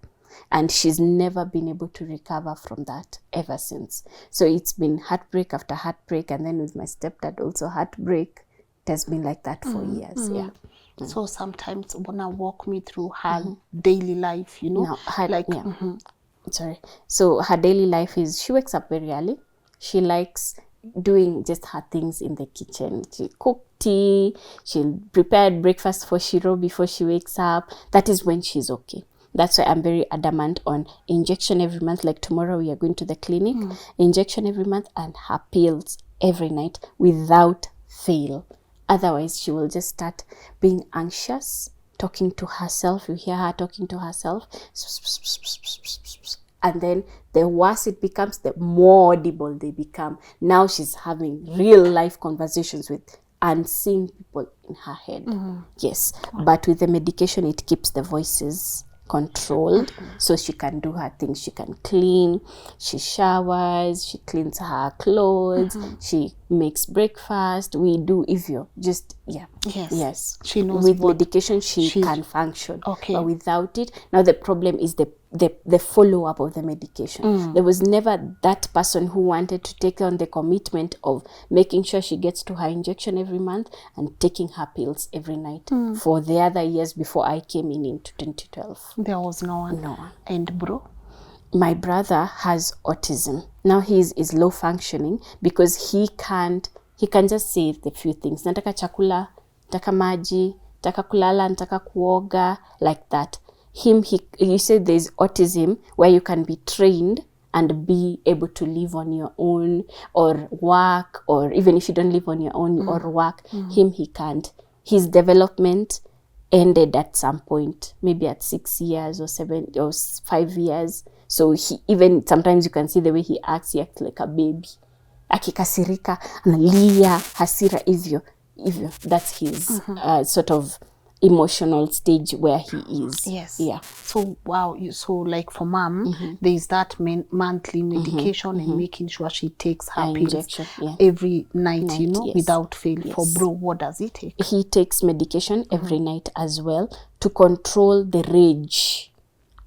And she's never been able to recover from that ever since. So it's been heartbreak after heartbreak, and then with my stepdad also heartbreak. It has been like that for years, yeah. So sometimes wanna walk me through her daily life, you know? No, Sorry. So her daily life is, she wakes up very early. She likes doing just her things in the kitchen. She'll cook tea, she'll prepare breakfast for Shiro before she wakes up. That is when she's okay. That's why I'm very adamant on injection every month. Like tomorrow we are going to the clinic. Injection every month and her pills every night without fail. Otherwise, she will just start being anxious, talking to herself. You hear her talking to herself. And then the worse it becomes, the more audible they become. Now she's having real life conversations with unseen people in her head. Yes. But with the medication, it keeps the voices controlled. So she can do her things. She can clean, she showers, she cleans her clothes, she makes breakfast. We do Ivio. Just, yeah. Yes. She knows with what medication she can function. Okay. But without it, now the problem is the follow-up of the medication. There was never that person who wanted to take on the commitment of making sure she gets to her injection every month and taking her pills every night for the other years before I came in into 2012. There was no one. No one. And bro? My brother has autism. Now he is low functioning because he can just say the few things. Nataka chakula, nataka maji, nataka kulala, nataka kuoga, like that. You said there's autism where you can be trained and be able to live on your own or work, or even if you don't live on your own or work, he can't. His development ended at some point, maybe at 6 years or 7 or 5 years. So he even sometimes you can see the way he acts like a baby. Akikasirika, analia, hasira hivyo. That's his sort of emotional stage where he is. Yes. Yeah. So wow, so like for mom, there is that monthly medication and making sure she takes her pills injection, every night, you know, yes. without fail. Yes. For bro, what does he take? He takes medication every night as well to control the rage.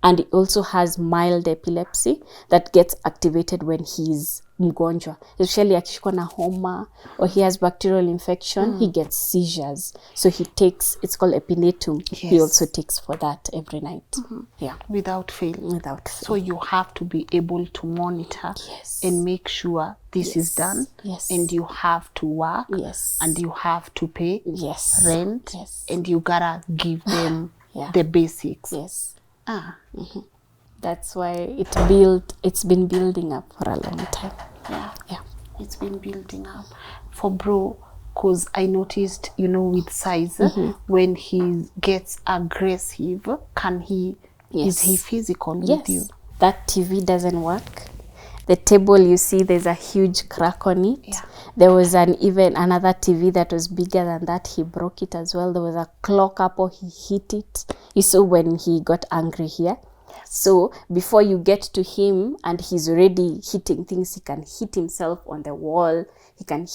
And he also has mild epilepsy that gets activated when he's mgonjwa, especially akishikwa na homa or he has bacterial infection, he gets seizures. So he takes, it's called epinetum. Yes. He also takes for that every night. Yeah. Without fail. Without fail. So you have to be able to monitor Yes. and make sure this is done. Yes. And you have to work. Yes. And you have to pay Yes. rent. Yes. And you gotta give them Yeah. the basics. Yes. That's why it's been building up for a long time. Yeah. Yeah. It's been building up. For bro, because I noticed, you know, with size, when he gets aggressive, is he physical with you? That TV doesn't work. The table, you see, there's a huge crack on it. Yeah. There was even another TV that was bigger than that. He broke it as well. There was a clock up, or he hit it. You saw when he got angry here. So before you get to him and he's already hitting things, he can hit himself on the wall. He can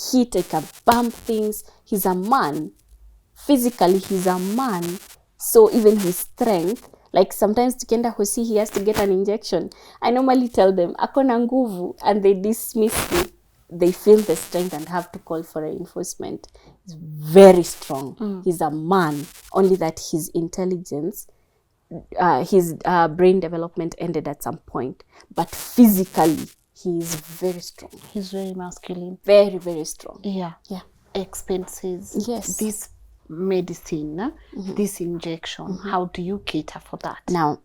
bump things. He's a man. Physically, he's a man. So even his strength, like sometimes tukienda hosi, he has to get an injection. I normally tell them, akona nguvu, and they dismiss me. They feel the strength and have to call for reinforcement. He's very strong. He's a man. Only that his intelligence, his brain development ended at some point. But physically, he is very strong. He's very masculine. Very, very strong. Yeah. Yeah. Expenses. Yes. This medicine, this injection, how do you cater for that? Now,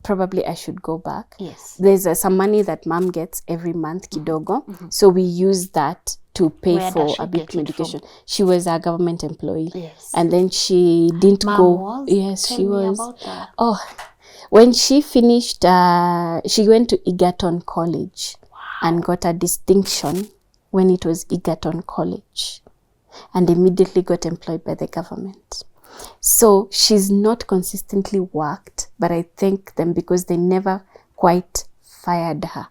probably I should go back. Yes. There's some money that mom gets every month, kidogo. So we use that to pay Where for does she a get bit it medication. She was a government employee. Yes. And then she didn't Mom go. was? Yes, Tell she me was. about that. Oh, when she finished, she went to Egerton College and got a distinction when it was Egerton College, and immediately got employed by the government. So she's not consistently worked, but I thank them because they never quite fired her.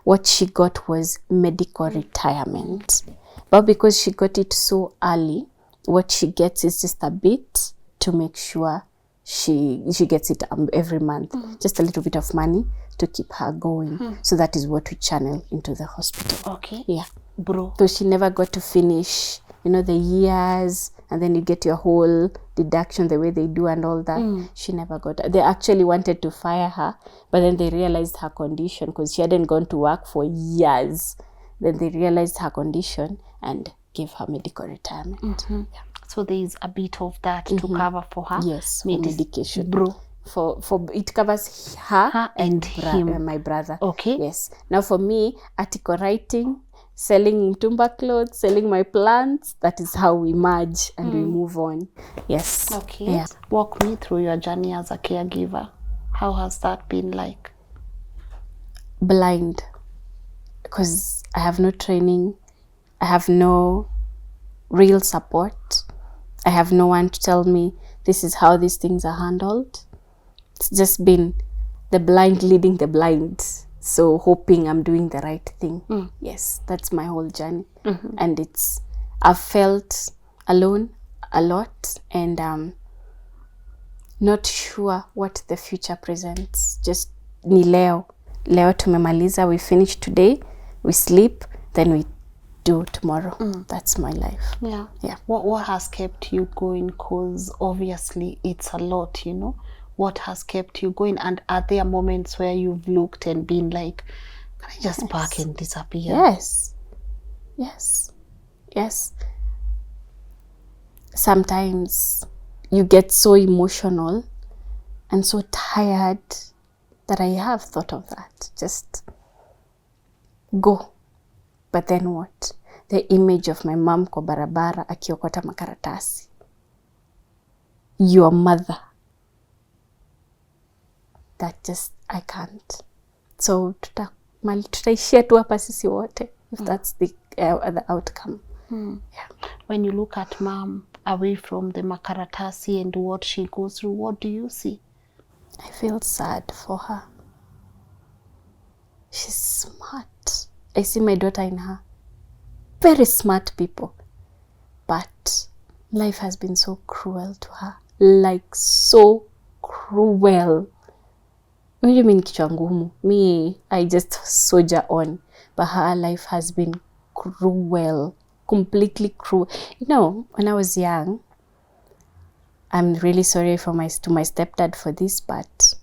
What she got was medical retirement. But because she got it so early, what she gets is just a bit to make sure she gets it every month. Just a little bit of money to keep her going. So that is what we channel into the hospital. Okay. Yeah. Bro. So she never got to finish, the years, and then you get your whole deduction the way they do and all that. She never got. They actually wanted to fire her, but then they realized her condition because she hadn't gone to work for years. Then they realized her condition and gave her medical retirement. Yeah. So there is a bit of that to cover for her. Yes, for medication. Bro. For it covers her and him. My brother. Okay. Yes. Now for me, article writing, selling Mtumba clothes, selling my plants, that is how we merge and we move on. Yes. Okay. Yeah. Walk me through your journey as a caregiver. How has that been like? Blind. Because I have no training. I have no real support. I have no one to tell me this is how these things are handled. It's just been the blind leading the blind. So hoping I'm doing the right thing. Yes, that's my whole journey. And I've felt alone. a lot, and not sure what the future presents. Just ni leo tumemaliza, we finish today, we sleep, then we do tomorrow. That's my life. Yeah. What has kept you going? Because obviously it's a lot, you know. What has kept you going? And are there moments where you've looked and been like, can I just pack and disappear? Yes. Sometimes you get so emotional and so tired that I have thought of that. Just go. But then what? The image of my mom kwa barabara akiokota makaratasi. Your mother. That just, I can't. So tutaishia tu hapa sisi wote, if that's the outcome. Yeah. When you look at mom away from the makaratasi and what she goes through, what do you see? I feel sad for her. She's smart. I see my daughter in her. Very smart people. But life has been so cruel to her. Like so cruel. What do you mean kichwa ngumu? Me, I just soldier on. But her life has been cruel. Completely cruel. You know, when I was young, I'm really sorry to my stepdad for this, but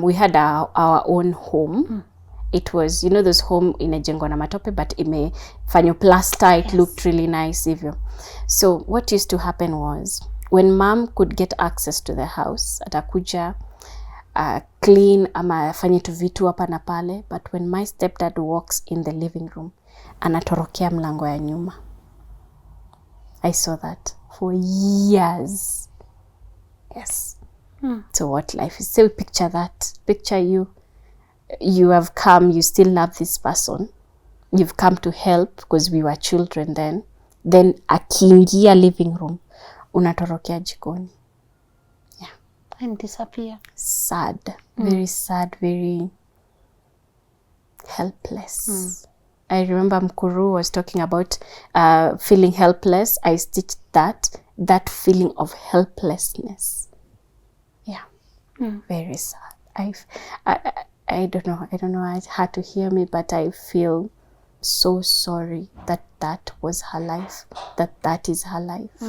we had our own home. It was, you know, this home imejengwa na matope, but imefanywa plaster. It looked really nice hivyo. So what used to happen was, when mom could get access to the house, atakuja clean ama afanye tu vitu hapa na pale, but when my stepdad walks in the living room, anatorokea mlango ya nyuma. I saw that for years. Yes. So what life is. So picture that. Picture you have come, you still love this person. You've come to help because we were children then. Then akiingia living room, unatorokea jikoni. Yeah. And disappear. Sad. Very sad, very helpless. I remember Mkuru was talking about feeling helpless. I stitched that feeling of helplessness. Yeah. Very sad. I don't know. It's hard to hear me, but I feel so sorry that was her life. That is her life.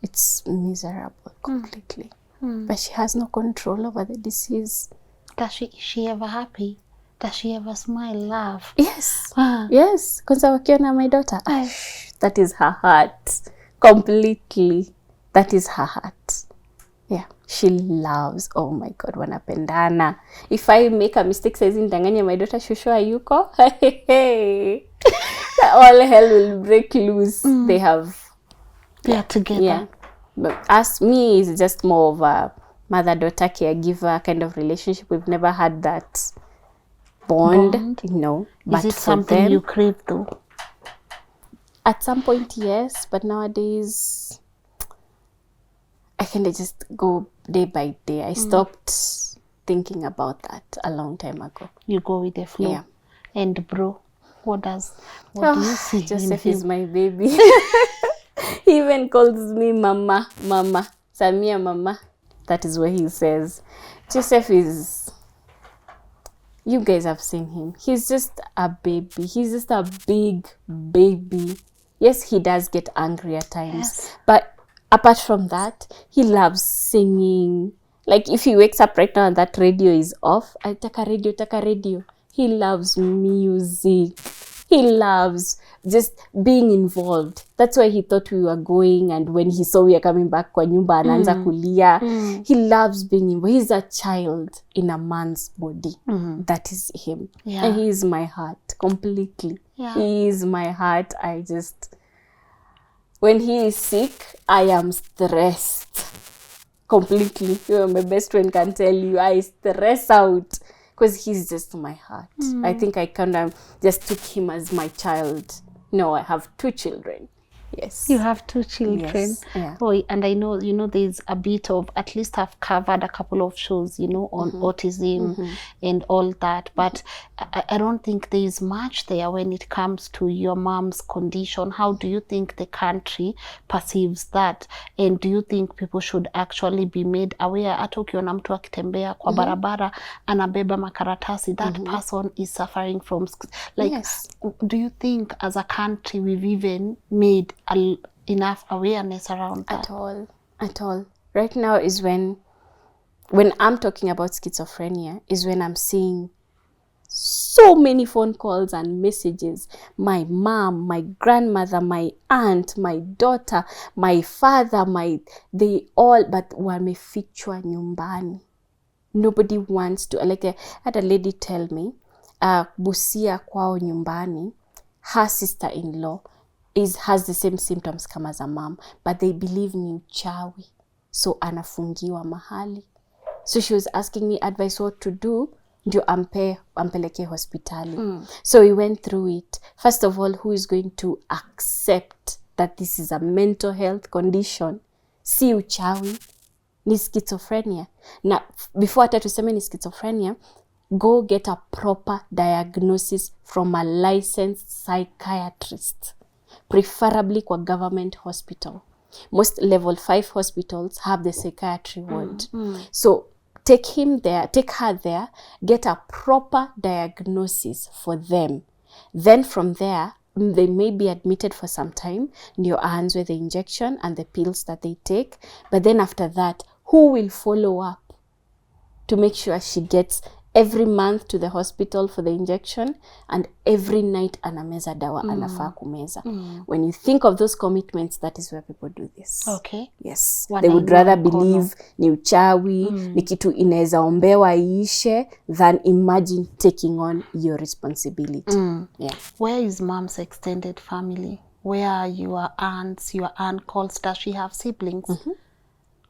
It's miserable completely. But she has no control over the disease. Is she ever happy? Does she ever smile, laugh? Yes. Yes. Kwanza wakiona my daughter. That is her heart. Completely. That is her heart. Yeah. She loves. Oh my God, wanapendana. If I make a mistake, says ndanganya my daughter, shushu ayuko. All hell will break loose. They are together. Yeah. But as me, it's just more of a mother-daughter caregiver kind of relationship. We've never had that bond. No. Is it something you crave though? At some point, yes. But nowadays, I can just go day by day. I stopped thinking about that a long time ago. You go with the flow. Yeah. And bro, what do you see? Joseph is my baby. He even calls me mama. Samia mama. That is what he says. Joseph is... You guys have seen him. He's just a baby. He's just a big baby. Yes, he does get angry at times. Yes. But apart from that, he loves singing. Like if he wakes up right now and that radio is off, I taka radio. He loves music. He loves just being involved. That's why he thought we were going, and when he saw we are coming back kwa nyumba anaanza kulia. He loves being involved. He's a child in a man's body. That is him. Yeah. And he is my heart completely. Yeah. He is my heart. When he is sick, I am stressed completely. My best friend can tell you, I stress out. Because he's just my heart. I think I kind of just took him as my child. No, I have 2 children. Yes. You have 2 children. Yes. Yeah. Oh, and I know, there's a bit of, at least I've covered a couple of shows, on autism and all that. But I don't think there is much there when it comes to your mom's condition. How do you think the country perceives that? And do you think people should actually be made aware? Hata ukiona mtu akitembea kwa barabara anabeba makaratasi, that person is suffering from like, Yes. do you think as a country we've even made enough awareness around that? At all. Right now is when I'm talking about schizophrenia, is when I'm seeing so many phone calls and messages. My mom, my grandmother, my aunt, my daughter, my father, they all, but wamefichwa nyumbani. Nobody wants to, like I had a lady tell me, Busia kwao nyumbani, her sister-in-law has the same symptoms kama za mom, but they believe ni uchawi, so anafungiwa mahali. So she was asking me advice what to do ndio ampeleke hospitali. So we went through it. First of all, who is going to accept that this is a mental health condition? Si uchawi, ni schizophrenia. Na before hata tuseme ni schizophrenia, go get a proper diagnosis from a licensed psychiatrist, preferably kwa government hospital. Most level 5 hospitals have the psychiatry ward. So take her there, get a proper diagnosis for them. Then from there, they may be admitted for some time, ndio aanzwe the injection and the pills that they take. But then after that, who will follow up to make sure she gets every month to the hospital for the injection and every night anameza dawa anafaa kumeza. When you think of those commitments, that is where people do this. Okay. Yes. They would rather believe ni uchawi, ni kitu inaweza ombewa iishe, than imagine taking on your responsibility. Yeah. Where is mom's extended family? Where are your aunts, your uncles? Does she have siblings?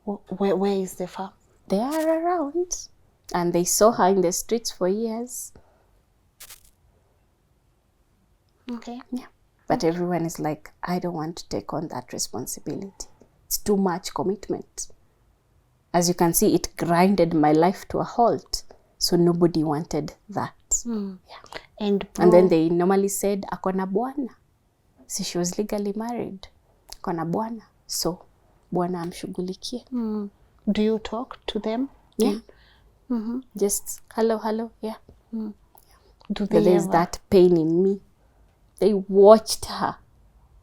Where is the family? They are around. And they saw her in the streets for years. Okay. Yeah. But everyone is like, I don't want to take on that responsibility. It's too much commitment. As you can see, it grinded my life to a halt. So nobody wanted that. Yeah. And then they normally said, akona bwana. So she was legally married. Akona bwana. So, bwana amshughulikie. Do you talk to them? Yeah. Just hello, yeah. Do they There's that pain in me. They watched her.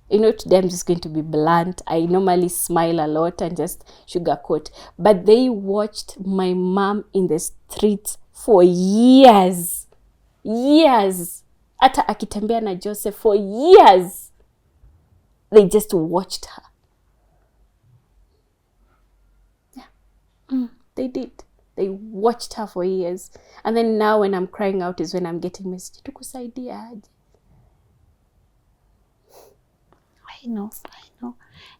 Today I'm just going to be blunt. I normally smile a lot and just sugarcoat. But they watched my mom in the streets for years. Years. Hata akitembea na Joseph for years. They just watched her. Yeah. They did. They watched her for years. And then now when I'm crying out is when I'm getting messages. Tukusaidia aje. I know.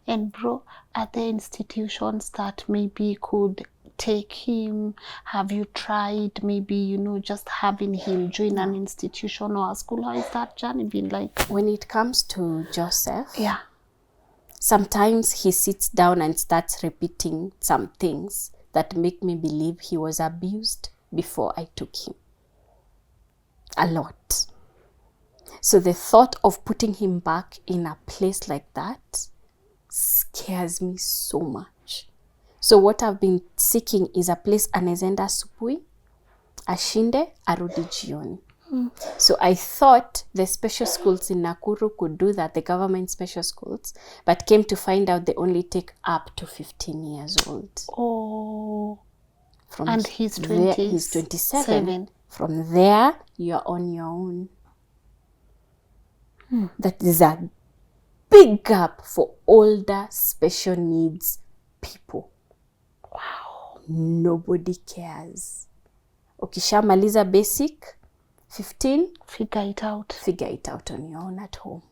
And bro, are there institutions that maybe could take him? Have you tried maybe, just having him join an institution or a school? How is that journey been like? When it comes to Joseph, yeah, sometimes he sits down and starts repeating some things that make me believe he was abused before I took him. A lot. So the thought of putting him back in a place like that scares me so much. So what I've been seeking is a place anezenda asubuhi, ashinde, arudi jioni. So I thought the special schools in Nakuru could do that, the government special schools, but came to find out they only take up to 15 years old. Oh. From and he's 20. He's 27. From there, you're on your own. That is a big gap for older special needs people. Wow. Nobody cares. Ukishamaliza basic, 15, figure it out on your own at home.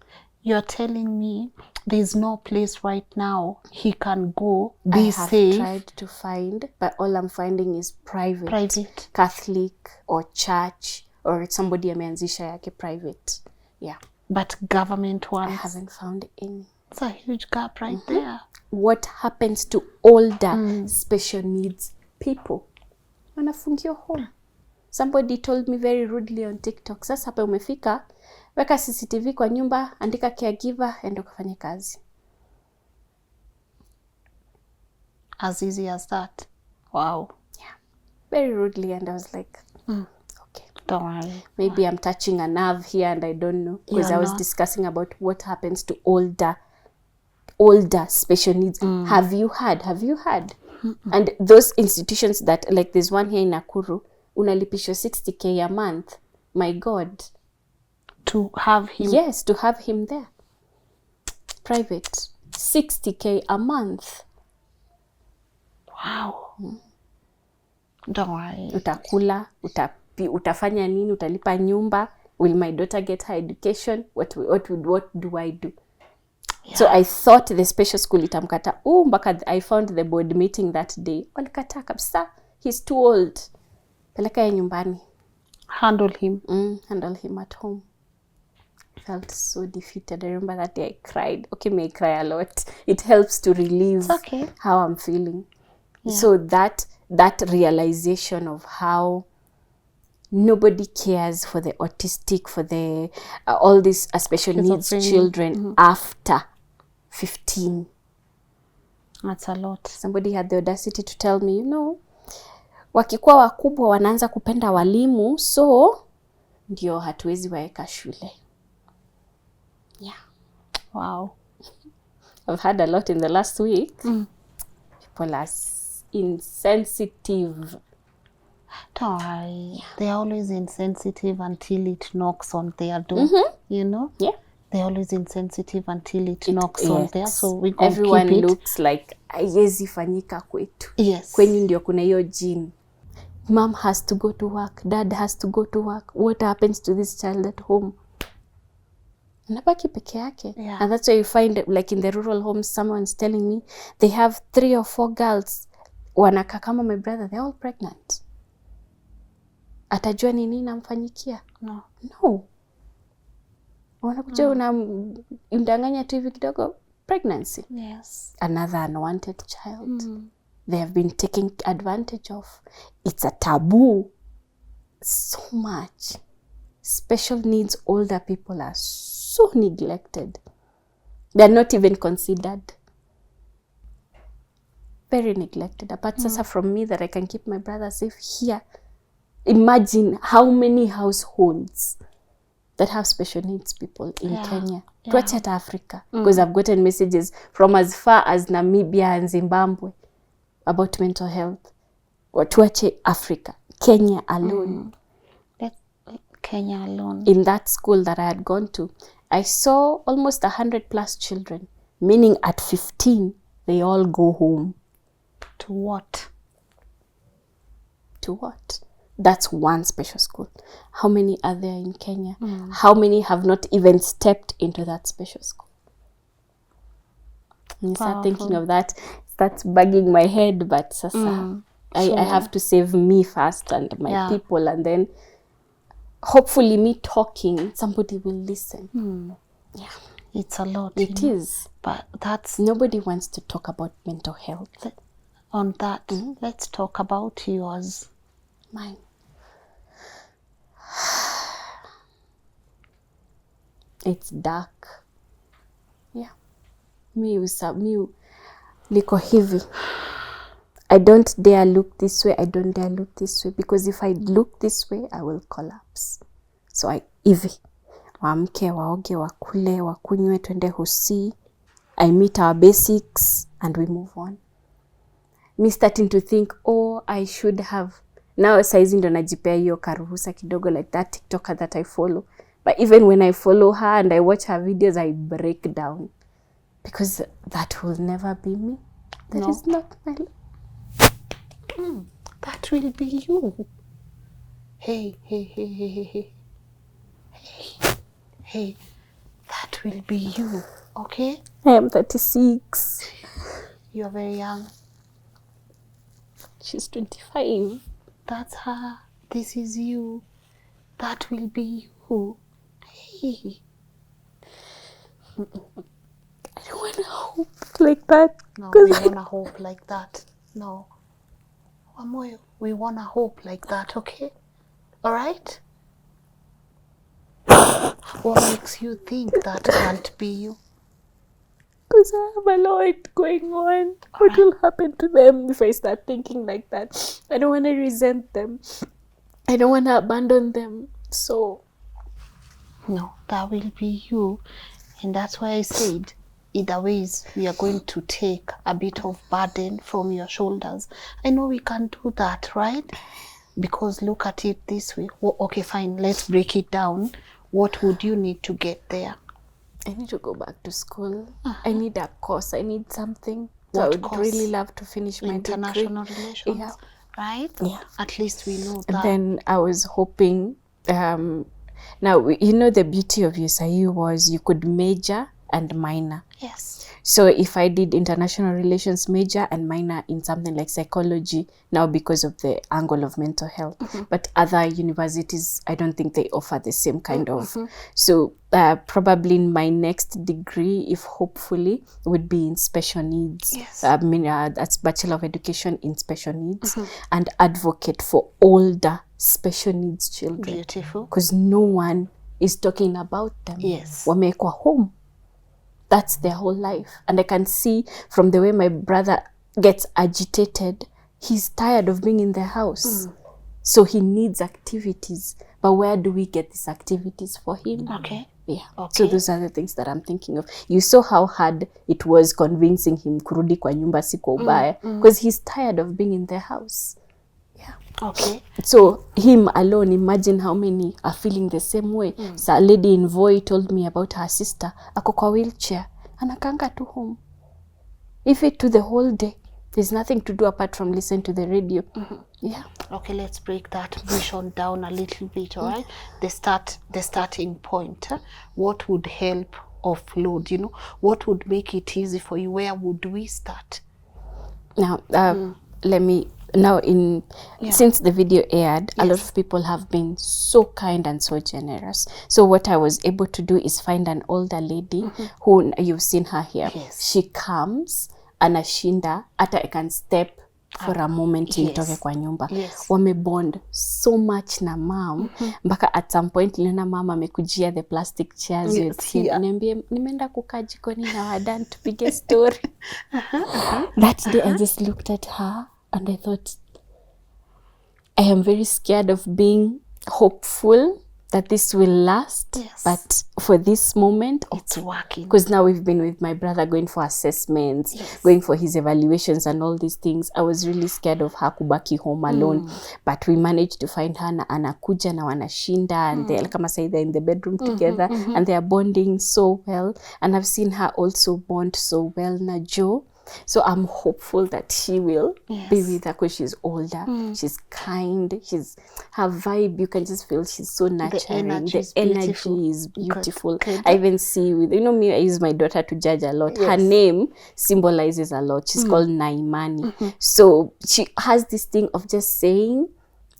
You're telling me there's no place right now he can go be safe? I have tried to find, but all I'm finding is private. Catholic or church or somebody ameanzisha yake private. Yeah. But government ones? I haven't found any. It's a huge gap right there. What happens to older special needs people? Wanafungiwa home. Somebody told me very rudely on TikTok, sasa hapa umefika, weka CCTV kwa nyumba, andika caregiver, enda kufanya kazi. As easy as that. Wow. Yeah. Very rudely, and I was like, okay. Don't worry. Maybe I'm touching a nerve here and I don't know. Because I was discussing about what happens to older special needs. Have you had? And those institutions that, like there's one here in Nakuru, unalipisho 60K a month. My God. To have him? Yes, to have him there. Private. 60K a month. Wow. Don't worry. Utakula, utafanya nini, utalipa nyumba, will my daughter get her education? What do I do? Yeah. So I thought the special school itamkata. Mpaka I found the board meeting that day. Walikata kabisa. He's too old. Peleka ya nyumbani. Handle him. Handle him at home. I felt so defeated. I remember that day I cried. Okay, may I cry a lot. It helps to relieve how I'm feeling. Yeah. So that realization of how nobody cares for the autistic, for the all these special needs children after 15. That's a lot. Somebody had the audacity to tell me, wakikuwa wakubwa wanaanza kupenda walimu, so ndio hatuwezi waeka shule. Yeah. Wow. I've had a lot in the last week. People are insensitive. Don't worry. Yeah. They're always insensitive until it knocks on their door. You know? Yeah. They're always insensitive until it knocks on there. So we can everyone keep it. Looks like haiwezi fanyika kwetu. Yes. Kwenyu ndio kuna hiyo gene. Mom has to go to work. Dad has to go to work. What happens to this child at home? Nabaki peke yake. Yeah. And that's why you find, like in the rural homes, someone's telling me they have 3 or 4 girls. Wanaka kama my brother, they're all pregnant. Atajua nini namfanyikia? No. Wanakuja unamdanganya tu hivi kidogo, pregnancy. Yes. Another unwanted child. They have been taken advantage of. It's a taboo. So much. Special needs older people are so neglected. They're not even considered. Very neglected. Apart sasa from me that I can keep my brother safe here. Imagine how many households that have special needs people in Kenya. Tuache hata Africa. Because I've gotten messages from as far as Namibia and Zimbabwe about mental health. Tuache Africa. Kenya alone. Kenya alone. In that school that I had gone to, I saw almost 100+ children. Meaning at 15, they all go home. To what? To what? That's one special school. How many are there in Kenya? How many have not even stepped into that special school? And you start thinking of that, starts bugging my head, but sasa, I have to save me first and my people, and then hopefully me talking, somebody will listen. Yeah. It's a lot. It is. But that's... Nobody wants to talk about mental health. On that, let's talk about yours. Mine. It's dark. Yeah. Liko hivi. I don't dare look this way. I don't dare look this way. Because if I look this way, I will collapse. So hivi. Waamke, waoge, wakule, wakunywe, twende Hosi. I meet our basics and we move on. Me starting to think, I should have. Now saizi ndo najipea hiyo karuhusa kidogo, like that TikToker that I follow. But even when I follow her and I watch her videos, I break down. Because that will never be me. That is not my life. That will be you. Hey. That will be you. Okay? I am 36. You are very young. She's 25. That's her. This is you. That will be you. Hey. I don't hope like that. No, we wanna hope like that. No. Wamoyo, we wanna hope like that, okay? All right? What makes you think that can't be you? Because I have a lot going on. What will happen to them if I start thinking like that? I don't want to resent them. I don't want to abandon them. So, No, that will be you. And that's why I said, either ways, we are going to take a bit of burden from your shoulders. I know we can do that, right? Because look at it this way. Well, okay, fine, let's break it down. What would you need to get there? I need to go back to school. I need a course. I need something. So What I would course? really love to finish my International degree. relations, Yeah. right? Yeah. At least we know And that. then I was hoping, now, you know, the beauty of USIU was you could major and minor. Yes. So if I did international relations major and minor in something like psychology, now because of the angle of mental health, but other universities, I don't think they offer the same kind of. So probably in my next degree, if hopefully, would be in special needs. Yes. That's Bachelor of Education in Special Needs and advocate for older special needs children. Beautiful. Because no one is talking about them. Yes. Wamekwa home. That's their whole life. And I can see from the way my brother gets agitated, he's tired of being in the house. So he needs activities. But where do we get these activities for him? Okay. Yeah. Okay. So those are the things that I'm thinking of. You saw how hard it was convincing him kurudi kwa nyumba si kwa ubaya. Because he's tired of being in the house. Yeah. Okay. So him alone, imagine how many are feeling the same way. So a lady in Voi told me about her sister. Ako kwa wheelchair. Anakanga to home. If it to the whole day. There's nothing to do apart from listen to the radio. Yeah. Okay, let's break that vision down a little bit, all right? The starting point. What would help offload, you know? What would make it easy for you? Where would we start? Now, since the video aired, a lot of people have been so kind and so generous. So what I was able to do is find an older lady who, you've seen her here. Yes. She comes, anashinda, hata I can step for a moment nitoke kwa nyumba. Yes. Wamebond so much na mom, mpaka at some point niliona mama amekujia the plastic chairs with him. Niambie, nimeenda kukaa jikoni na wadan tupige story. That day I just looked at her and I thought, I am very scared of being hopeful that this will last. Yes. But for this moment, It's working. because now we've been with my brother going for assessments, going for his evaluations and all these things. I was really scared of her kubaki home alone. But we managed to find her na anakuja na wanashinda and they're kama say they're in the bedroom together and they are bonding so well. And I've seen her also bond so well na Joe. So I'm hopeful that she will be with her because she's older. She's kind. Her vibe, you can just feel she's so nurturing. The energy is beautiful. Good. I even see with, you know me, I use my daughter to judge a lot. Her name symbolizes a lot. She's called Naimani. So she has this thing of just saying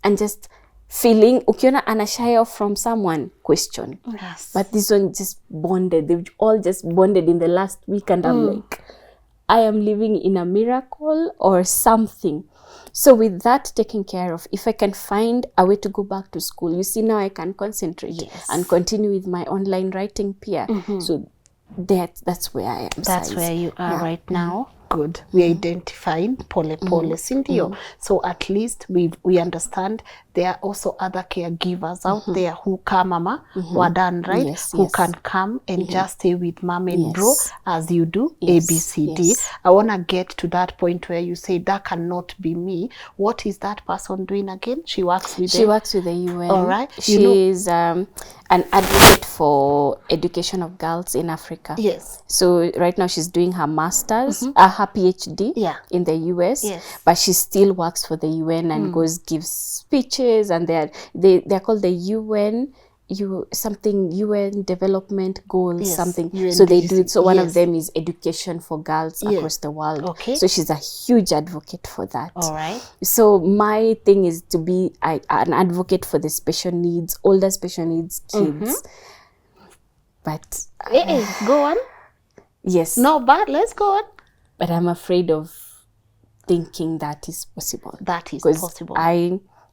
and just feeling, ukiona ana shy off from someone, question. Yes. But this one just bonded. They've all just bonded in the last week and I'm like, I am living in a miracle or something. So with that taken care of, if I can find a way to go back to school, you see now I can concentrate and continue with my online writing peer. So that's where I am. That's where you are right now. Good. We identifying pole sindio. So at least we understand there are also other caregivers out there who come mama wadan, right? Yes, who yes. can come and just stay with mom and bro as you do Yes, ABCD. yes. I want to get to that point where you say that cannot be me. What is that person doing again? She works with the UN. All right. She's an advocate for education of girls in Africa. Yes. So right now she's doing her master's, her PhD in the US, but she still works for the UN and gives speeches, and they're called the UN development goals, something. UNDC. So they do it. So one of them is education for girls across the world. Okay. So she's a huge advocate for that. All right. So my thing is to be an advocate for the special needs, older special needs kids. But go on. Yes. No, but let's go on. But I'm afraid of thinking that is possible. That is 'Cause possible.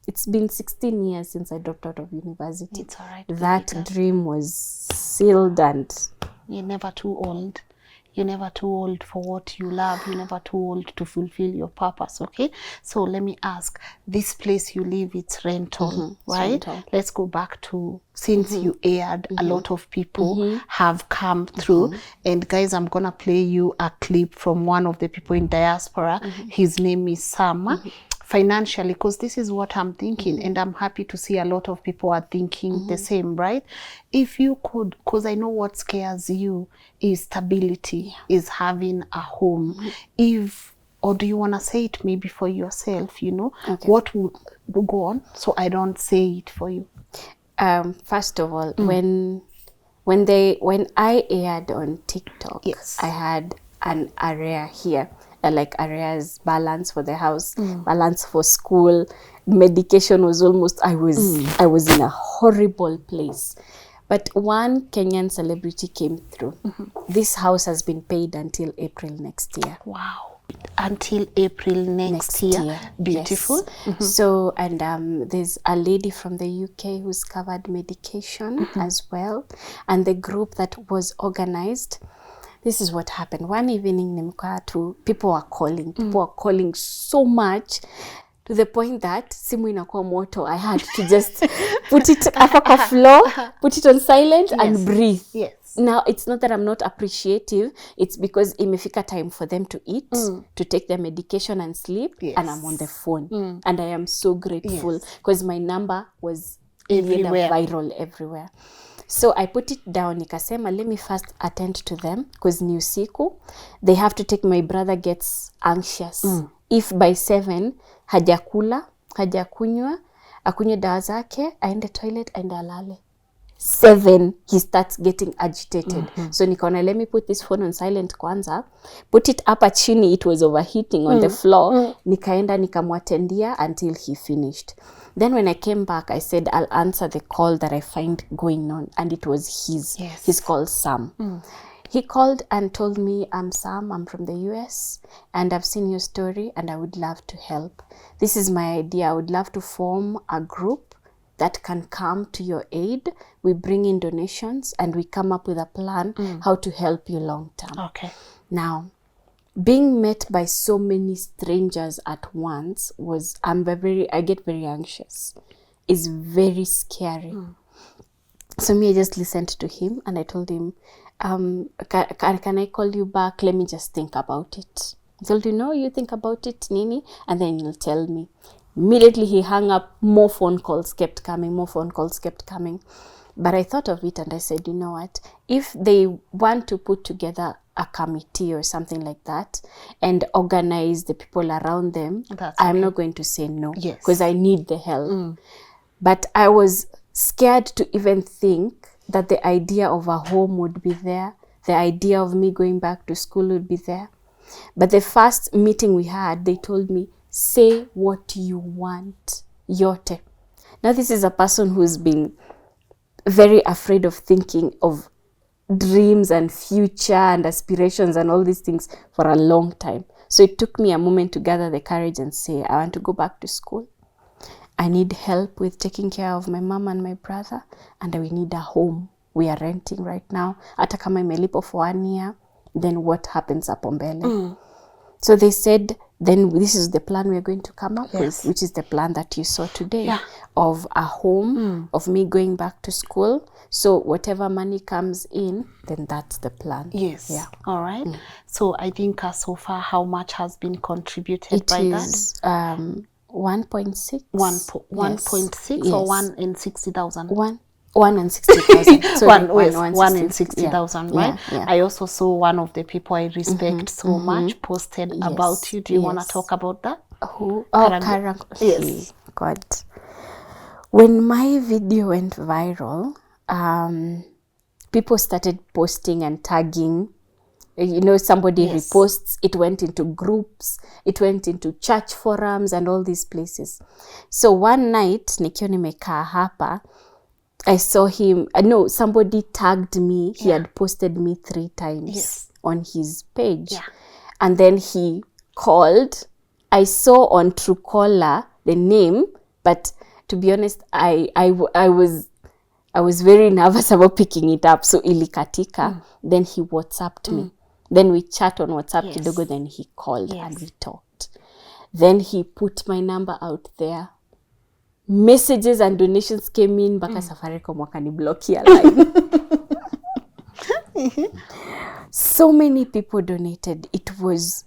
It's been 16 years since I dropped out of university. It's all right. That Believe us. dream was sealed, and You're never too old. You're never too old for what you love. You're never too old to fulfill your purpose, okay? So let me ask, this place you live, it's rental, right? rental. Let's go back to, since you aired, a lot of people have come through. And guys, I'm going to play you a clip from one of the people in diaspora. His name is Sam. Financially, because this is what I'm thinking, and I'm happy to see a lot of people are thinking the same, right? If you could, because I know what scares you is stability, is having a home. If, or do you want to say it maybe for yourself, you know? Okay. What would go on, so I don't say it for you? First of all, when I aired on TikTok, Yes. I had an area here, like areas, balance for the house, balance for school, medication was almost, I was in a horrible place. But one Kenyan celebrity came through. This house has been paid until April next year. Wow. Until April next year. Beautiful. Yes. So, and there's a lady from the UK who's covered medication as well. And the group that was organized, this is what happened. One evening, people were calling so much, to the point that simu inakuwa moto. I had to just put it up on floor, put it on silent, and breathe. Yes. Now, it's not that I'm not appreciative. It's because imefika time for them to eat, to take their medication and sleep, and I'm on the phone. And I am so grateful because my number was Everywhere. viral everywhere. So I put it down, nikasema, let me first attend to them because ni usiku. They have to take, my brother gets anxious. If by 7, hajakula, hajakunywa, akunywe dawa zake, aende toilet, aende alale. 7, he starts getting agitated. So nikaona, let me put this phone on silent kwanza, put it up chini, it was overheating on the floor. Nikaenda nikamwatendia until he finished. Then when I came back, I said, I'll answer the call that I find going on. And it was his. Yes. He's called Sam. He called and told me, I'm Sam, I'm from the US, and I've seen your story, and I would love to help. This is my idea. I would love to form a group that can come to your aid. We bring in donations, and we come up with a plan how to help you long term. Okay. Now, being met by so many strangers at once was, I get very anxious. It's very scary. So me, I just listened to him, and I told him, can I call you back? Let me just think about it. He told you, no, you think about it, Nini, and then you'll tell me. Immediately he hung up. More phone calls kept coming. But I thought of it, and I said, you know what? If they want to put together a committee or something like that and organize the people around them, I'm not going to say no, because I need the help. But I was scared to even think that the idea of a home would be there, the idea of me going back to school would be there. But the first meeting we had, they told me, say what you want, yote. Now, this is a person who's been very afraid of thinking of dreams and future and aspirations and all these things for a long time. So it took me a moment to gather the courage and say, I want to go back to school. I need help with taking care of my mom and my brother, and we need a home. We are renting right now. Hata kama imelipo for 1 year, then what happens hapo mbele? So they said, then this is the plan we're going to come up with, which is the plan that you saw today, of a home, of me going back to school. So whatever money comes in, then that's the plan. Yes. Yeah. All right. So I think so far, how much has been contributed by that? It is 1.6. 1.6 or 1 in 60,000? 1 in 60,000. So 1 in 60,000, right? Yeah. I also saw one of the people I respect so much posted about you. Do you want to talk about that? Who? Oh, yes. God. When my video went viral, people started posting and tagging. You know, somebody reposts, it went into groups, it went into church forums and all these places. So one night, nikiwa nimekaa hapa, I saw him, no, somebody tagged me. He had posted me 3 times on his page. Yeah. And then he called. I saw on Truecaller the name, but to be honest, I was very nervous about picking it up, so ilikatika. Then he WhatsApped me. Then we chat on WhatsApp kidogo, then he called and we talked. Then he put my number out there. Messages and donations came in, baka Safaricom wakani block your line. So many people donated. It was,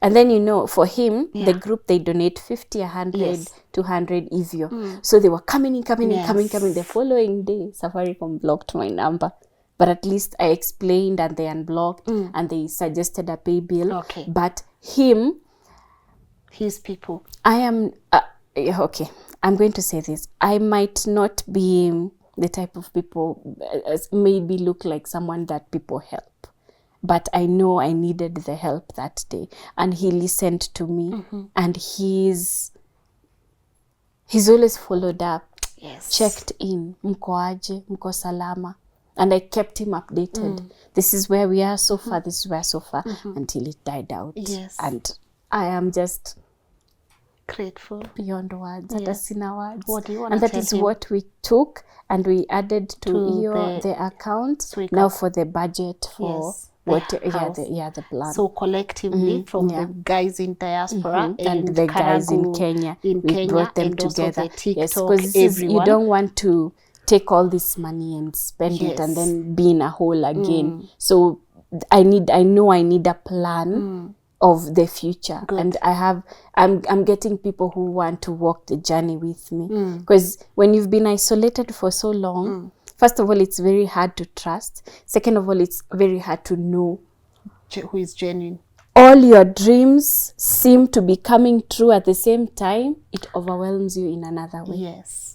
and then for him, the group, they donate 50, 100, 200 hivyo. So they were coming in. The following day, Safaricom blocked my number. But at least I explained and they unblocked and they suggested a pay bill. Okay. But his people. I am, okay, I'm going to say this. I might not be the type of people, maybe look like someone that people help. But I know I needed the help that day. And he listened to me. And he's always followed up. Yes. Checked in. Mko aje, mko salama. And I kept him updated. This is where we are so far, this is where so far, until it died out. Yes. And I am just grateful beyond words. Yes. Sina words. What do you want and to that tell is him? what we took and we added to the account now for the budget for the plan. So collectively from the guys in diaspora and the guys in Kenya, we brought them together. Yes, because you don't want to take all this money and spend it and then be in a hole again. So I know I need a plan of the future. Good. And I'm getting people who want to walk the journey with me. Because when you've been isolated for so long, first of all, it's very hard to trust. Second of all, it's very hard to know who is genuine. All your dreams seem to be coming true at the same time. It overwhelms you in another way. Yes.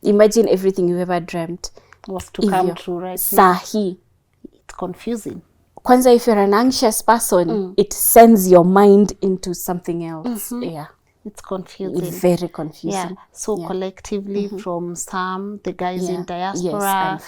Imagine everything you ever dreamt was to come true right now. Sahi. It's confusing. Kwanza, if you're an anxious person, it sends your mind into something else. Yeah. It's confusing. It's very confusing. Yeah. So collectively from Sam, the guys in diaspora,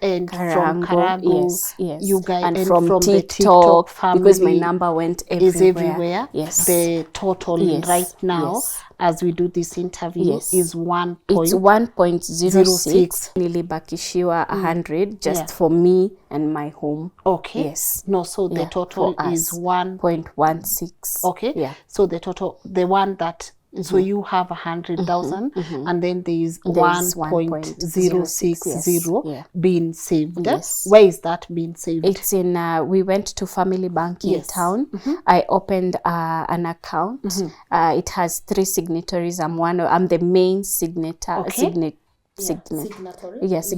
and from Karago, you guys, and from the TikTok family, because my number went everywhere. Yes. The total right now, as we do this interview, is 1.06. Nilibakishiwa 100 just for me and my home. Okay. Yes. No, so the total is 1.16. Okay. Yeah. So the total, the one that so you have 100,000 and then there is 1.060 being saved. Yes. Where is that being saved? It's in, we went to Family Bank in town. I opened an account. It has 3 signatories. I'm the main signatory. Signatory. Yes.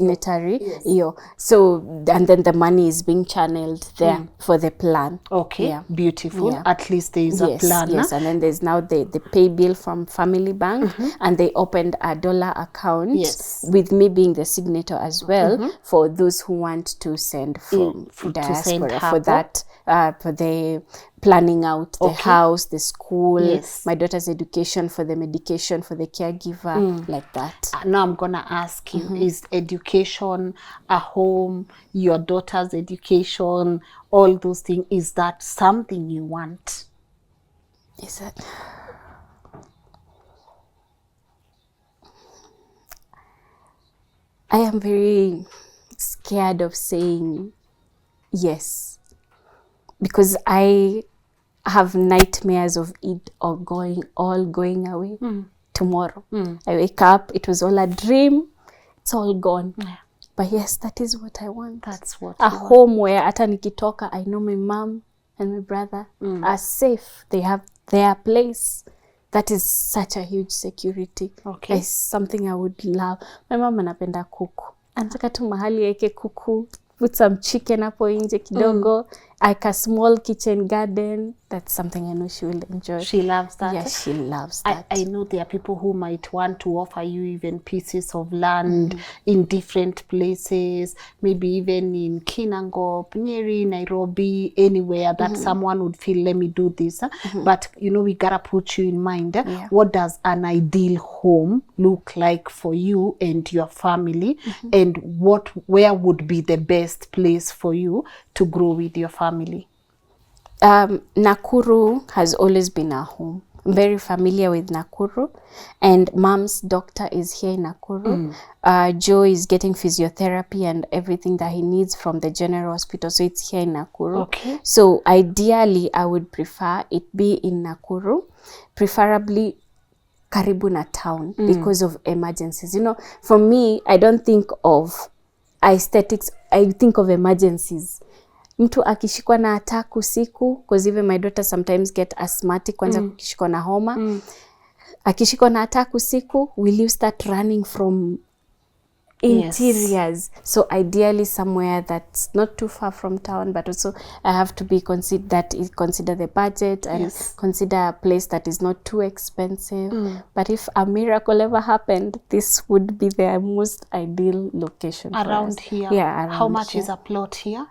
So, and then the money is being channeled there for the plan. Okay. Yeah. Beautiful. At least there is a plan. Yes. And then there's now the pay bill from Family Bank, and they opened a dollar account with me being the signator as well for those who want to send from diaspora for that. For the planning out the house, the school, my daughter's education, for the medication, for the caregiver, like that. Now I'm gonna ask you, is education, a home, your daughter's education, all those things, is that something you want? Is it? I am very scared of saying yes. Because I have nightmares of it all going away tomorrow. I wake up, it was all a dream, it's all gone. But yes, that is what I want. That's what a home where hata nikitoka, I know my mom and my brother are safe. They have their place. That is such a huge security. Okay. It's something I would love. My mom anapenda kuku. Anataka tu mahali yake kuku. Put some chicken hapo nje kidogo. like a small kitchen garden. That's something I know she will enjoy. She loves that. Yeah, she loves that. I know there are people who might want to offer you even pieces of land in different places, maybe even in Kinangop, Nyeri, Nairobi, anywhere that someone would feel, let me do this. But, you know, we gotta put you in mind, what does an ideal home look like for you and your family, and where would be the best place for you to grow with your family? Nakuru has always been our home. I'm very familiar with Nakuru, and mom's doctor is here in Nakuru. Joe is getting physiotherapy and everything that he needs from the general hospital, so it's here in Nakuru. Okay. So ideally, I would prefer it be in Nakuru, preferably karibu na town, because of emergencies. You know, for me, I don't think of aesthetics, I think of emergencies. Mtu akishikwa na attack usiku, because even my daughter sometimes get asthmatic kwanza kukishikwa na homa. Akishikwa na attack usiku, will you start running from interiors? Yes. So ideally somewhere that's not too far from town, but also I have to be consider the budget and consider a place that is not too expensive. But if a miracle ever happened, this would be the most ideal location around here. Yeah, around How much here. is a plot here?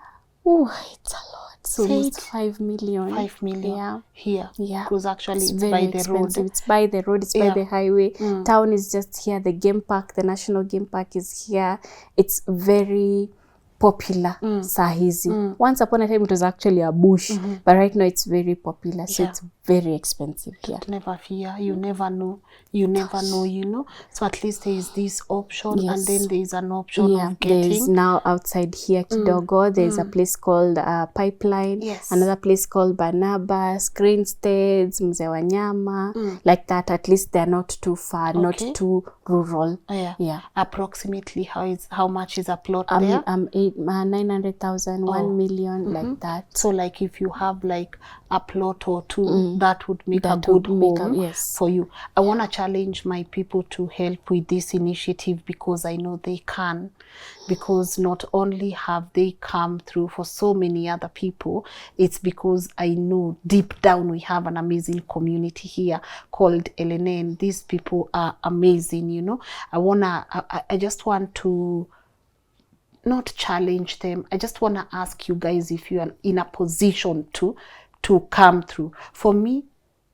Oh, it's a lot. So almost 5 million. 5 million. Yeah. Here. Yeah. Because actually it's very by the expensive. road. It's by the road. It's by the highway. Town is just here. The game park, the national game park is here. It's very popular. Sahizi. Once upon a time it was actually a bush, but right now it's very popular. So it's very expensive here. Never fear. You never know. You never know, you know. So at least there is this option, and then there is an option of getting. There's now outside here kidogo. There's a place called Pipeline. Another place called Barnabas, Greensteads, Mzee Wanyama. Like that. At least they're not too far, not too rural. Approximately how much is a plot there? 900,000, 1 million, like that. So like if you have like a plot or two, that would make a good home for you. I want to challenge my people to help with this initiative, because I know they can. Because not only have they come through for so many other people, it's because I know deep down we have an amazing community here called LNN. These people are amazing, you know. I just want to not challenge them. I just want to ask you guys if you are in a position to come through. For me,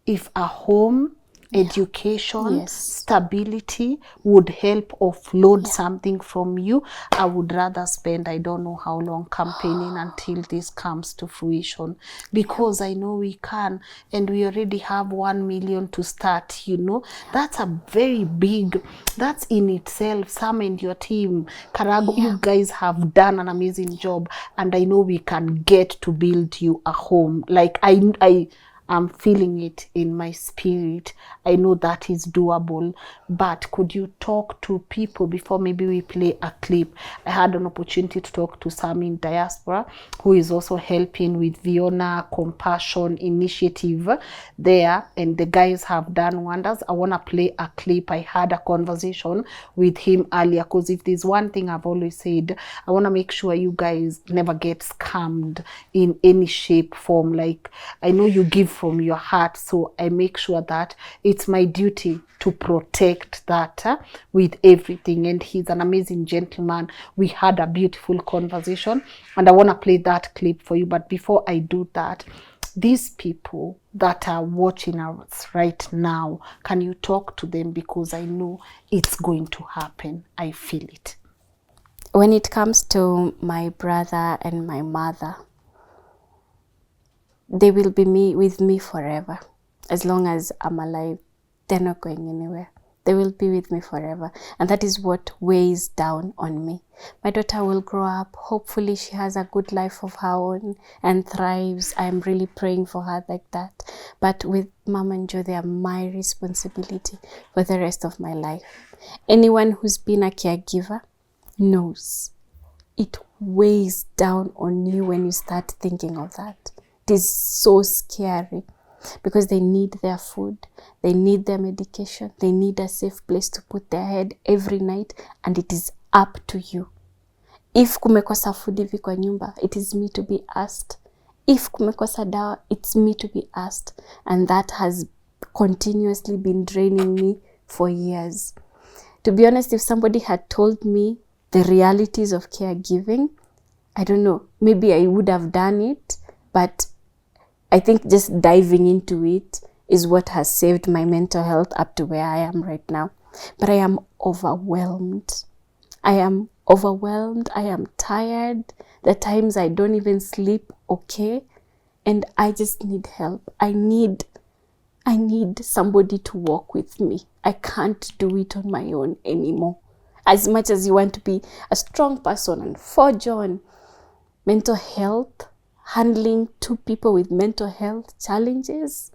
if a home, education, stability would help offload something from you, I would rather spend I don't know how long campaigning until this comes to fruition, because I know we can, and we already have 1 million to start, you know. That's a very big, that's in itself. Sam and your team, Karago, you guys have done an amazing job, and I know we can get to build you a home. Like I'm feeling it in my spirit. I know that is doable. But could you talk to people before maybe we play a clip? I had an opportunity to talk to some in diaspora who is also helping with Viona Compassion Initiative there, and the guys have done wonders. I want to play a clip. I had a conversation with him earlier, because if there's one thing I've always said, I want to make sure you guys never get scammed in any shape, form. Like, I know you give from your heart, so I make sure that it's my duty to protect that with everything. And he's an amazing gentleman. We had a beautiful conversation, and I want to play that clip for you. But before I do that, these people that are watching us right now, can you talk to them? Because I know it's going to happen. I feel it. When it comes to my brother and my mother, they will be with me forever. As long as I'm alive, they're not going anywhere. They will be with me forever. And that is what weighs down on me. My daughter will grow up. Hopefully she has a good life of her own and thrives. I'm really praying for her like that. But with Mom and Joe, they are my responsibility for the rest of my life. Anyone who's been a caregiver knows it weighs down on you when you start thinking of that. It is so scary, because they need their food, they need their medication, they need a safe place to put their head every night, and it is up to you. If kumekosa food hivi kwa nyumba, it is me to be asked. if kumekosa dawa, it's me to be asked. And that has continuously been draining me for years. To be honest, if somebody had told me the realities of caregiving, I don't know, maybe I would have done it, but I think just diving into it is what has saved my mental health up to where I am right now. But I am overwhelmed. I am tired. There are times I don't even sleep okay, and I just need help. I need somebody to walk with me. I can't do it on my own anymore. As much as you want to be a strong person and forge on, mental health, handling 2 people with mental health challenges,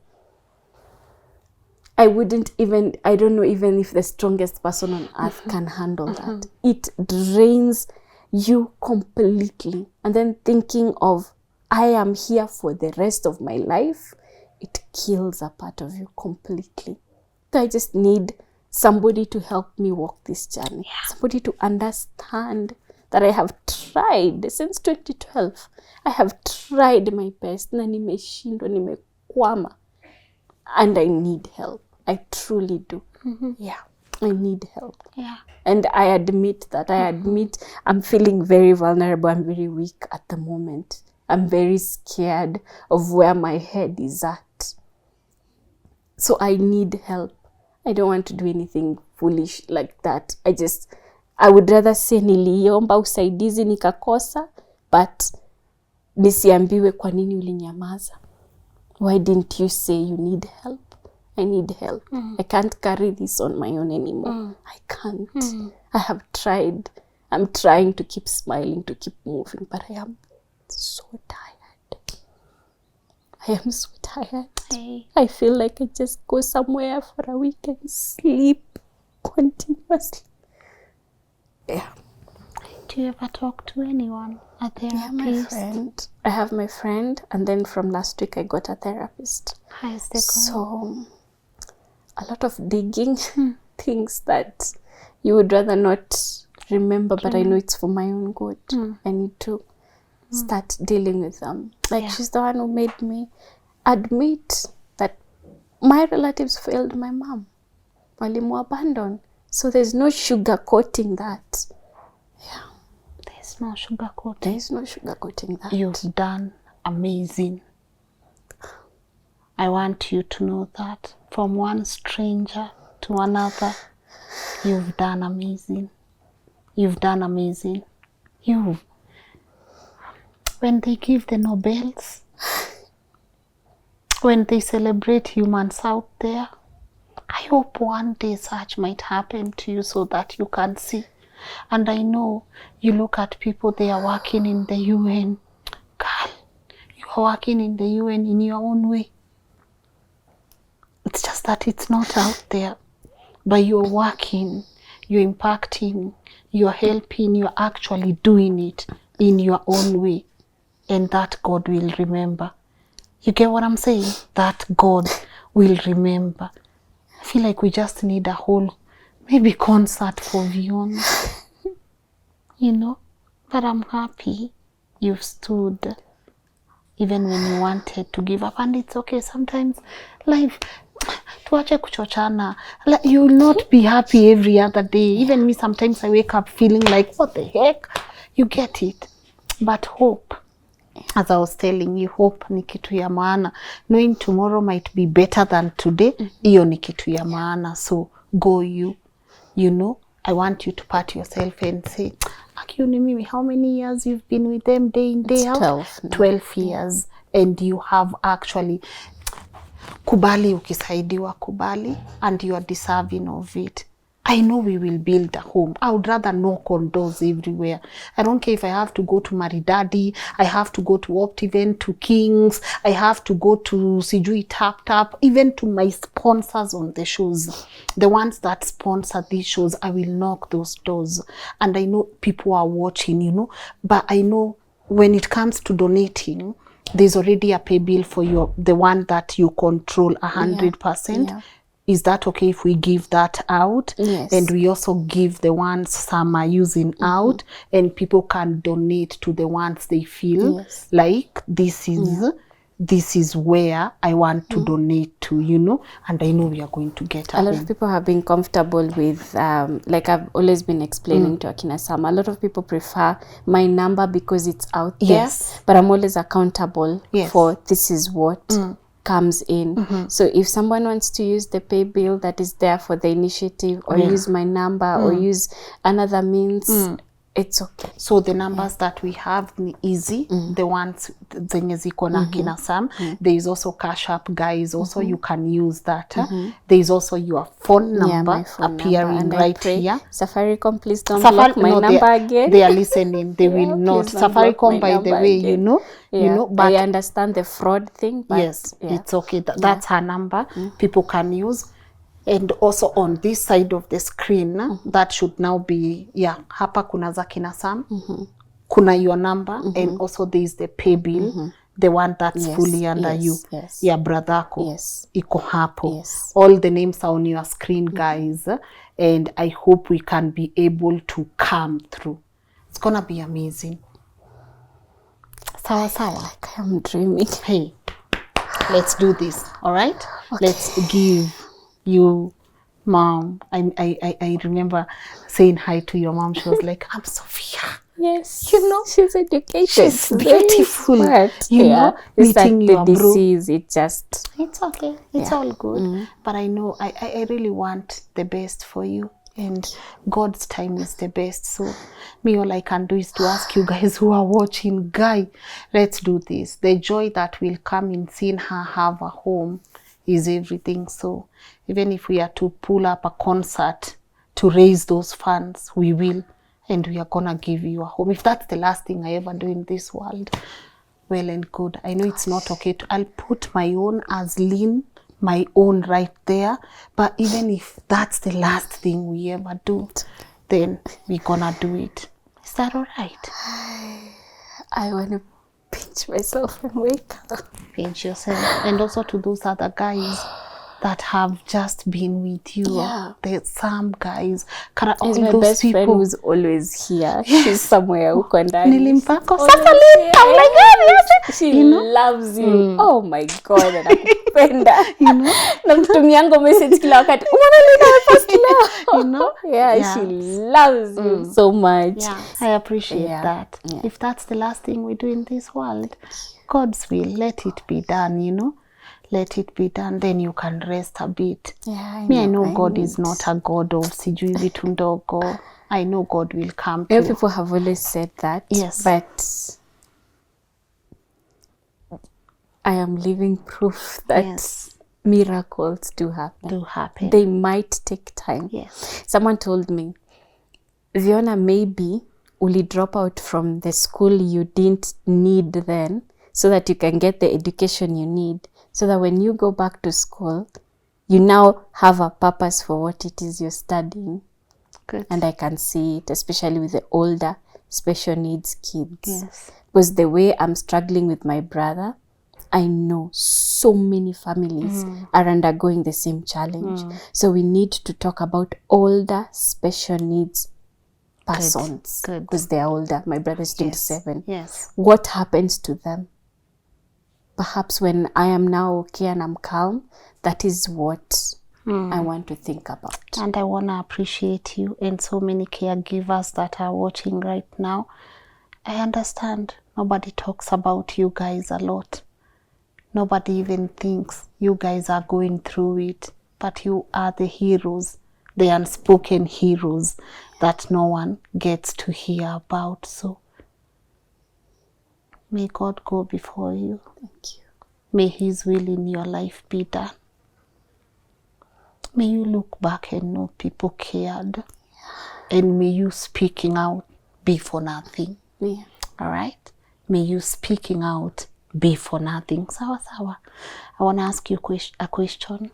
I don't know even if the strongest person on earth can handle that. It drains you completely. And then thinking of, I am here for the rest of my life, it kills a part of you completely. So I just need somebody to help me walk this journey. Somebody to understand that I have tried since 2012. I have tried my best. Na nimeshindwa, nimekwama. And I need help. I truly do. Yeah, I need help. Yeah. And I admit that. I admit I'm feeling very vulnerable. I'm very weak at the moment. I'm very scared of where my head is at. So I need help. I don't want to do anything foolish like that. I would rather say niliomba usaidizi nikakosa, but nisiambiwe kwa nini ulinyamaza. Why didn't you say you need help? I need help. I can't carry this on my own anymore. I can't. I have tried. I'm trying to keep smiling, to keep moving, but I am so tired. I am so tired. Hey. I feel like I just go somewhere for a week and sleep continuously. Yeah. Do you ever talk to anyone? A therapist? Yeah, my friend. I have my friend, and then from last week I got a therapist. How is that So, going? a lot of digging, things that you would rather not remember, but I know it's for my own good. I need to start dealing with them. Like, she's the one who made me admit that my relatives failed my mom. Walimu abandoned. So there's no sugarcoating that. Yeah. There's no sugarcoating. There's no sugarcoating that. You've done amazing. I want you to know that. From one stranger to another, you've done amazing. You've done amazing. When they give the Nobels, when they celebrate humans out there, I hope one day such might happen to you so that you can see. And I know you look at people, they are working in the UN. Girl, you are working in the UN in your own way. It's just that it's not out there. But you're working, you're impacting, you're helping, you're actually doing it in your own way. And that God will remember. You get what I'm saying? That God will remember. I feel like we just need a whole, maybe concert for Viona. You know? But I'm happy you've stood even when you wanted to give up. And it's okay. Sometimes life, tuache kuchochana. You will not be happy every other day. Even me, sometimes I wake up feeling like, what the heck? You get it. But hope, as I was telling you, hope ni kitu ya maana. Knowing tomorrow might be better than today, iyo ni kitu ya maana. So go you know, I want you to pat yourself and say, Akiuni mimi, how many years you've been with them day in, day out? 12. 12 years. And you have actually, kubali ukisaidiwa kubali, and you are deserving of it. I know we will build a home. I would rather knock on doors everywhere. I don't care if I have to go to Maridadi, I have to go to Optiven, to Kings, I have to go to Sijui Tap Tap, even to my sponsors on the shows. The ones that sponsor these shows, I will knock those doors. And I know people are watching, you know, but I know when it comes to donating, there's already a pay bill for the one that you control 100%. Yeah. is that okay if we give that out? Yes. And we also give the ones some are using out, and people can donate to the ones they feel Yes. like this is where I want to donate to, you know, and I know we are going to get a lot of people have been comfortable with, like I've always been explaining to Akina Sam, a lot of people prefer my number because it's out there, Yes. but I'm always accountable Yes. for this is what comes in. So if someone wants to use the pay bill that is there for the initiative, or use my number, or use another means, it's okay. So the numbers that we have ni easy, the ones zenye ziko na Kina Sam. There is also Cash App, guys. Also, you can use that. There is also your phone number my phone appearing number. And right I pray, here. Safaricom, please don't block my number again. They are listening. They will not. Please don't block Safaricom, my by the number way, again. you know, but I understand the fraud thing, but yes, it's okay. That's her number. People can use. And also on this side of the screen, that should now be, hapa kuna za Kina Sam, kuna your number, and also there is the pay bill, the one that's fully under you. Yes. Ya bradhako, Yes. iko hapo. Yes. All the names are on your screen, guys. And I hope we can be able to come through. It's gonna be amazing. Sawa sawa. Like I am dreaming. Hey, let's do this, all right? Okay. Let's give you, Mom. I remember saying hi to your mom. She was like, I'm Sophia. Yes, you know, she's educated. She's beautiful. Smart. You know, it's meeting like your the bro. disease. It just. It's okay. It's all good. But I know I really want the best for you. And God's time is the best. So me, all I can do is to ask you guys who are watching, guy, let's do this. The joy that will come in seeing her have a home is everything. So even if we are to pull up a concert to raise those funds, we will. And we are gonna give you a home. If that's the last thing I ever do in this world, well and good. I know it's not okay. I'll put my own as Lynn, my own right there. But even if that's the last thing we ever do, then we're gonna do it. Is that all right? I want to pinch myself and wake up. Pinch yourself. And also to those other guys that have just been with you. There's some guys. It's my best friend who's always here. She's somewhere huko ndani. Nilimpako. Sasa Lynn, I'm like, she loves you. Oh my God, anakupenda. You know? Namtumianga message kila wakati. Umeona Lynn amepost leo? You know? Yeah, she loves you so much. Yeah, I appreciate that. Yeah. If that's the last thing we do in this world, God's will, let it be done, you know? Let it be done, then you can rest a bit. Yeah, I know God is not a God of sijui vitu ndogo. I know God will come to. People have always said that. Yes. But I am living proof that miracles do happen. They might take time. Yes. Someone told me, Viona, maybe uli drop out from the school you didn't need then so that you can get the education you need. So that when you go back to school, you now have a purpose for what it is you're studying. Good. And I can see it, especially with the older special needs kids. Yes. Because the way I'm struggling with my brother, I know so many families are undergoing the same challenge. So we need to talk about older special needs persons. Good. Because they're older. My brother is 27. Yes. What happens to them? Perhaps when I am now okay and I'm calm, that is what I want to think about. And I want to appreciate you and so many caregivers that are watching right now. I understand nobody talks about you guys a lot. Nobody even thinks you guys are going through it. But you are the heroes, the unspoken heroes that no one gets to hear about. So may God go before you. Thank you. May His will in your life be done. May you look back and know people cared. And may you speaking out be for nothing. Yeah. All right? May you speaking out be for nothing. Sawa sawa. I want to ask you a question.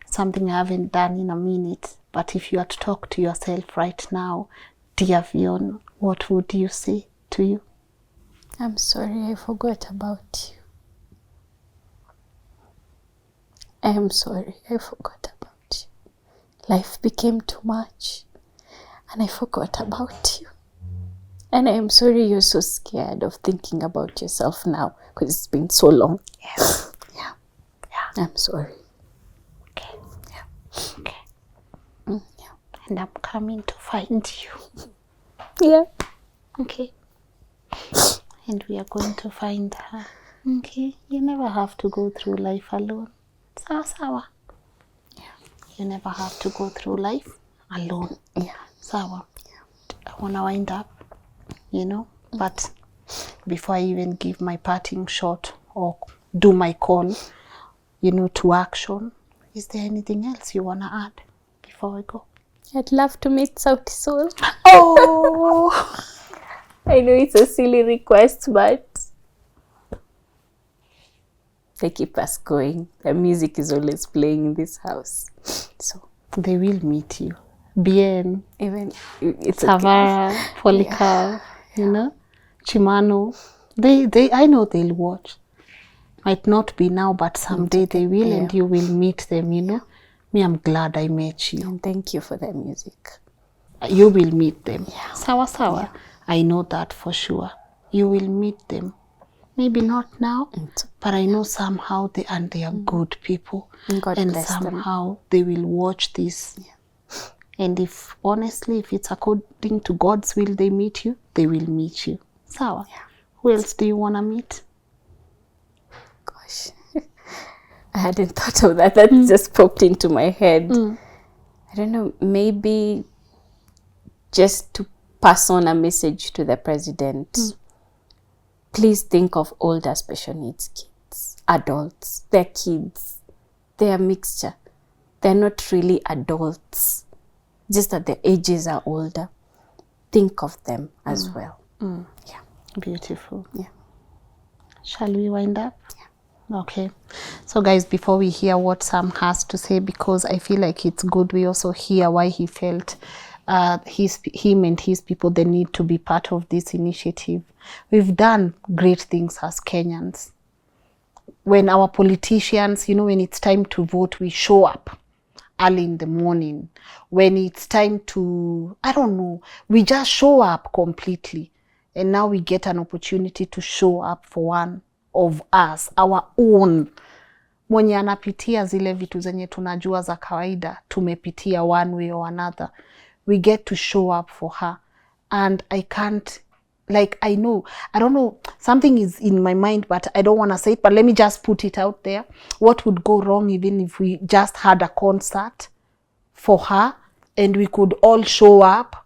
Something I haven't done in a minute. But if you had to talk to yourself right now, dear Viona, what would you say to you? I'm sorry, I forgot about you. I am sorry, I forgot about life became too much and I forgot about you. And I am sorry you're so scared of thinking about yourself now because it's been so long. Yes. Yeah. I'm sorry. Okay. Yeah. Okay. Yeah. And I'm coming to find you. Yeah. Okay. And we are going to find her. Okay. You never have to go through life alone. Sawa. Yeah. You never have to go through life alone. Yeah. Sawa. I want to wind up, but before I even give my parting shot or do my call, to action, is there anything else you want to add before I go? I'd love to meet Sauti Sol. Oh! I know it's a silly request, but they keep us going. The music is always playing in this house. So they will meet you. Bien. Even it's Savara, okay. Polycar, Chimano. They I know they'll watch. Might not be now, but someday okay. they will, and you will meet them, Me, I'm glad I met you. And thank you for the music. You will meet them. Yeah. Sawa. Yeah. I know that for sure. You will meet them. Maybe not now, but I know somehow they are good people. God and bless somehow them. They will watch this. Yeah. And if it's according to God's will they meet you, they will meet you. Sawa. Yeah. Who else do you want to meet? Gosh. I hadn't thought of that. That just popped into my head. I don't know, maybe just to pass on a message to the president. Please think of older special needs kids, adults. They're kids. They're a mixture. They're not really adults. Just that their ages are older. Think of them as well. Yeah. Beautiful. Yeah. Shall we wind up? Yeah. Okay. So guys, before we hear what Sam has to say, because I feel like it's good we also hear why he felt him and his people, they need to be part of this initiative. We've done great things as Kenyans. When our politicians, when it's time to vote, we show up early in the morning. When it's time to, we just show up completely. And now we get an opportunity to show up for one of us, our own. Mwenye anapitia zile vitu zenye tunajua za kawaida, tumepitia one way or another. We get to show up for her. And I can't, I don't know, something is in my mind, but I don't want to say it, but let me just put it out there. What would go wrong even if we just had a concert for her and we could all show up?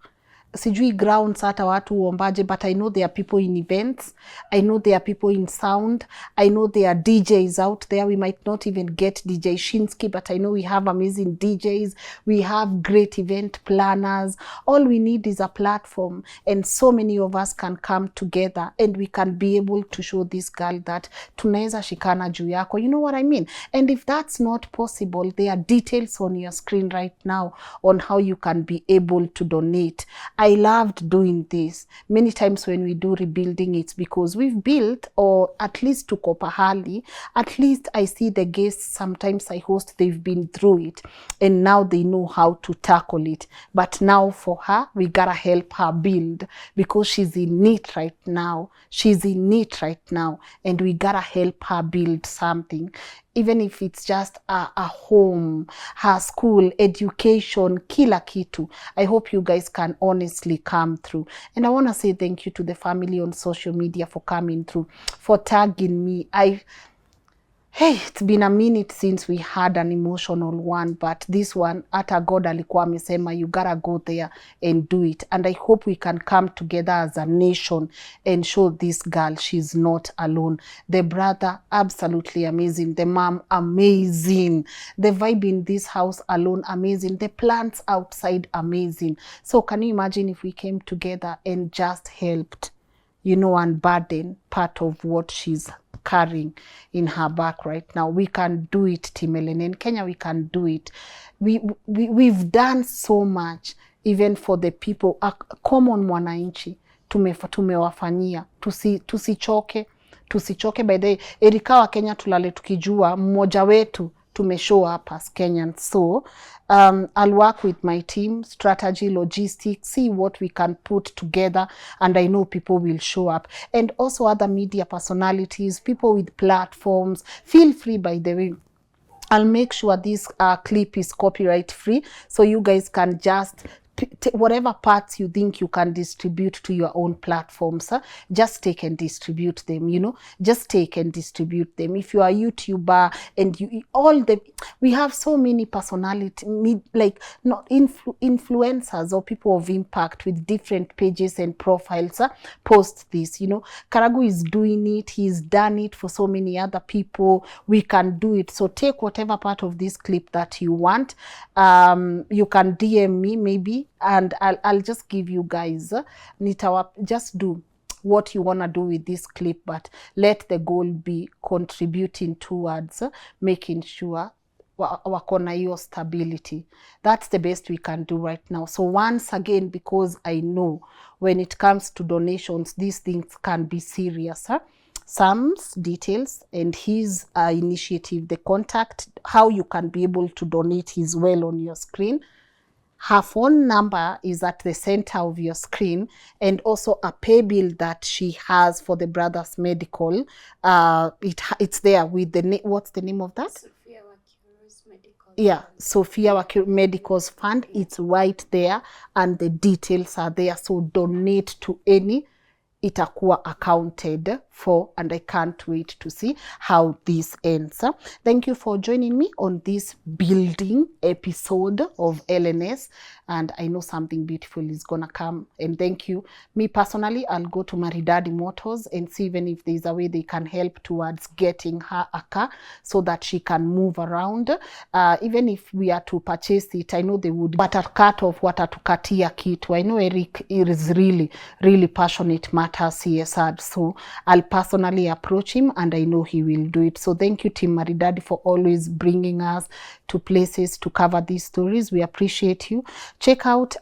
Sijui grounds hata watu uombaje, but I know there are people in events. I know there are people in sound. I know there are DJs out there. We might not even get DJ Shinsky, but I know we have amazing DJs. We have great event planners. All we need is a platform, and so many of us can come together and we can be able to show this girl that tunaweza shikana juu yako. You know what I mean? And if that's not possible, there are details on your screen right now on how you can be able to donate. I loved doing this. Many times when we do rebuilding, it's because we've built, or at least to Kopahali, at least I see the guests sometimes I host, they've been through it and now they know how to tackle it. But now for her, we gotta help her build because she's in it right now. She's in it right now and we gotta help her build something. Even if it's just a home, her school, education, kila kitu. I hope you guys can honestly come through. And I want to say thank you to the family on social media for coming through, for tagging me. Hey, it's been a minute since we had an emotional one, but this one, ata God alikuwa amesema, you gotta go there and do it. And I hope we can come together as a nation and show this girl she's not alone. The brother, absolutely amazing. The mom, amazing. The vibe in this house alone, amazing. The plants outside, amazing. So can you imagine if we came together and just helped, unburden part of what she's carrying in her back right now? We can do it, Team LNN Kenya, we can do it. We've done so much, even for the people, common mwananchi, tumewafanyia, tusichoke. By the way, Erika wa Kenya tulale tukijua, mmoja wetu show up as Kenyans. So I'll work with my team, strategy, logistics, see what we can put together, and I know people will show up. And also other media personalities, people with platforms, feel free, by the way. I'll make sure this clip is copyright free, so you guys can just whatever parts you think you can distribute to your own platforms, just take and distribute them, you know, just take and distribute them. If you are a YouTuber and we have so many personality, like not influencers or people of impact with different pages and profiles, post this, you know. Karagu is doing it, he's done it for so many other people, we can do it. So take whatever part of this clip that you want. You can DM me maybe, and I'll just give you guys just do what you want to do with this clip, but let the goal be contributing towards making sure wako na hiyo stability. That's the best we can do right now. So once again, because I know when it comes to donations, these things can be serious. Sam's details and his initiative, the contact, how you can be able to donate is well on your screen. Her phone number is at the center of your screen, and also a pay bill that she has for the brother's medical. It's there with the what's the name of that? Sophia Wakiru's medical. Yeah, Sophia Wakiru Medical's fund. It's right there, and the details are there. So donate to any. Itakuwa accounted for, and I can't wait to see how this ends. Thank you for joining me on this building episode of LNS, and I know something beautiful is gonna come. And thank you. Me personally, I'll go to Maridadi Motors and see even if there's a way they can help towards getting her a car so that she can move around. Even if we are to purchase it, I know they would, but a cut of watatukatia kitu. I know Eric is really, really passionate matters CSR, so I'll personally approach him and I know he will do it. So thank you, Team Maridadi, for always bringing us to places to cover these stories. We appreciate you. Check out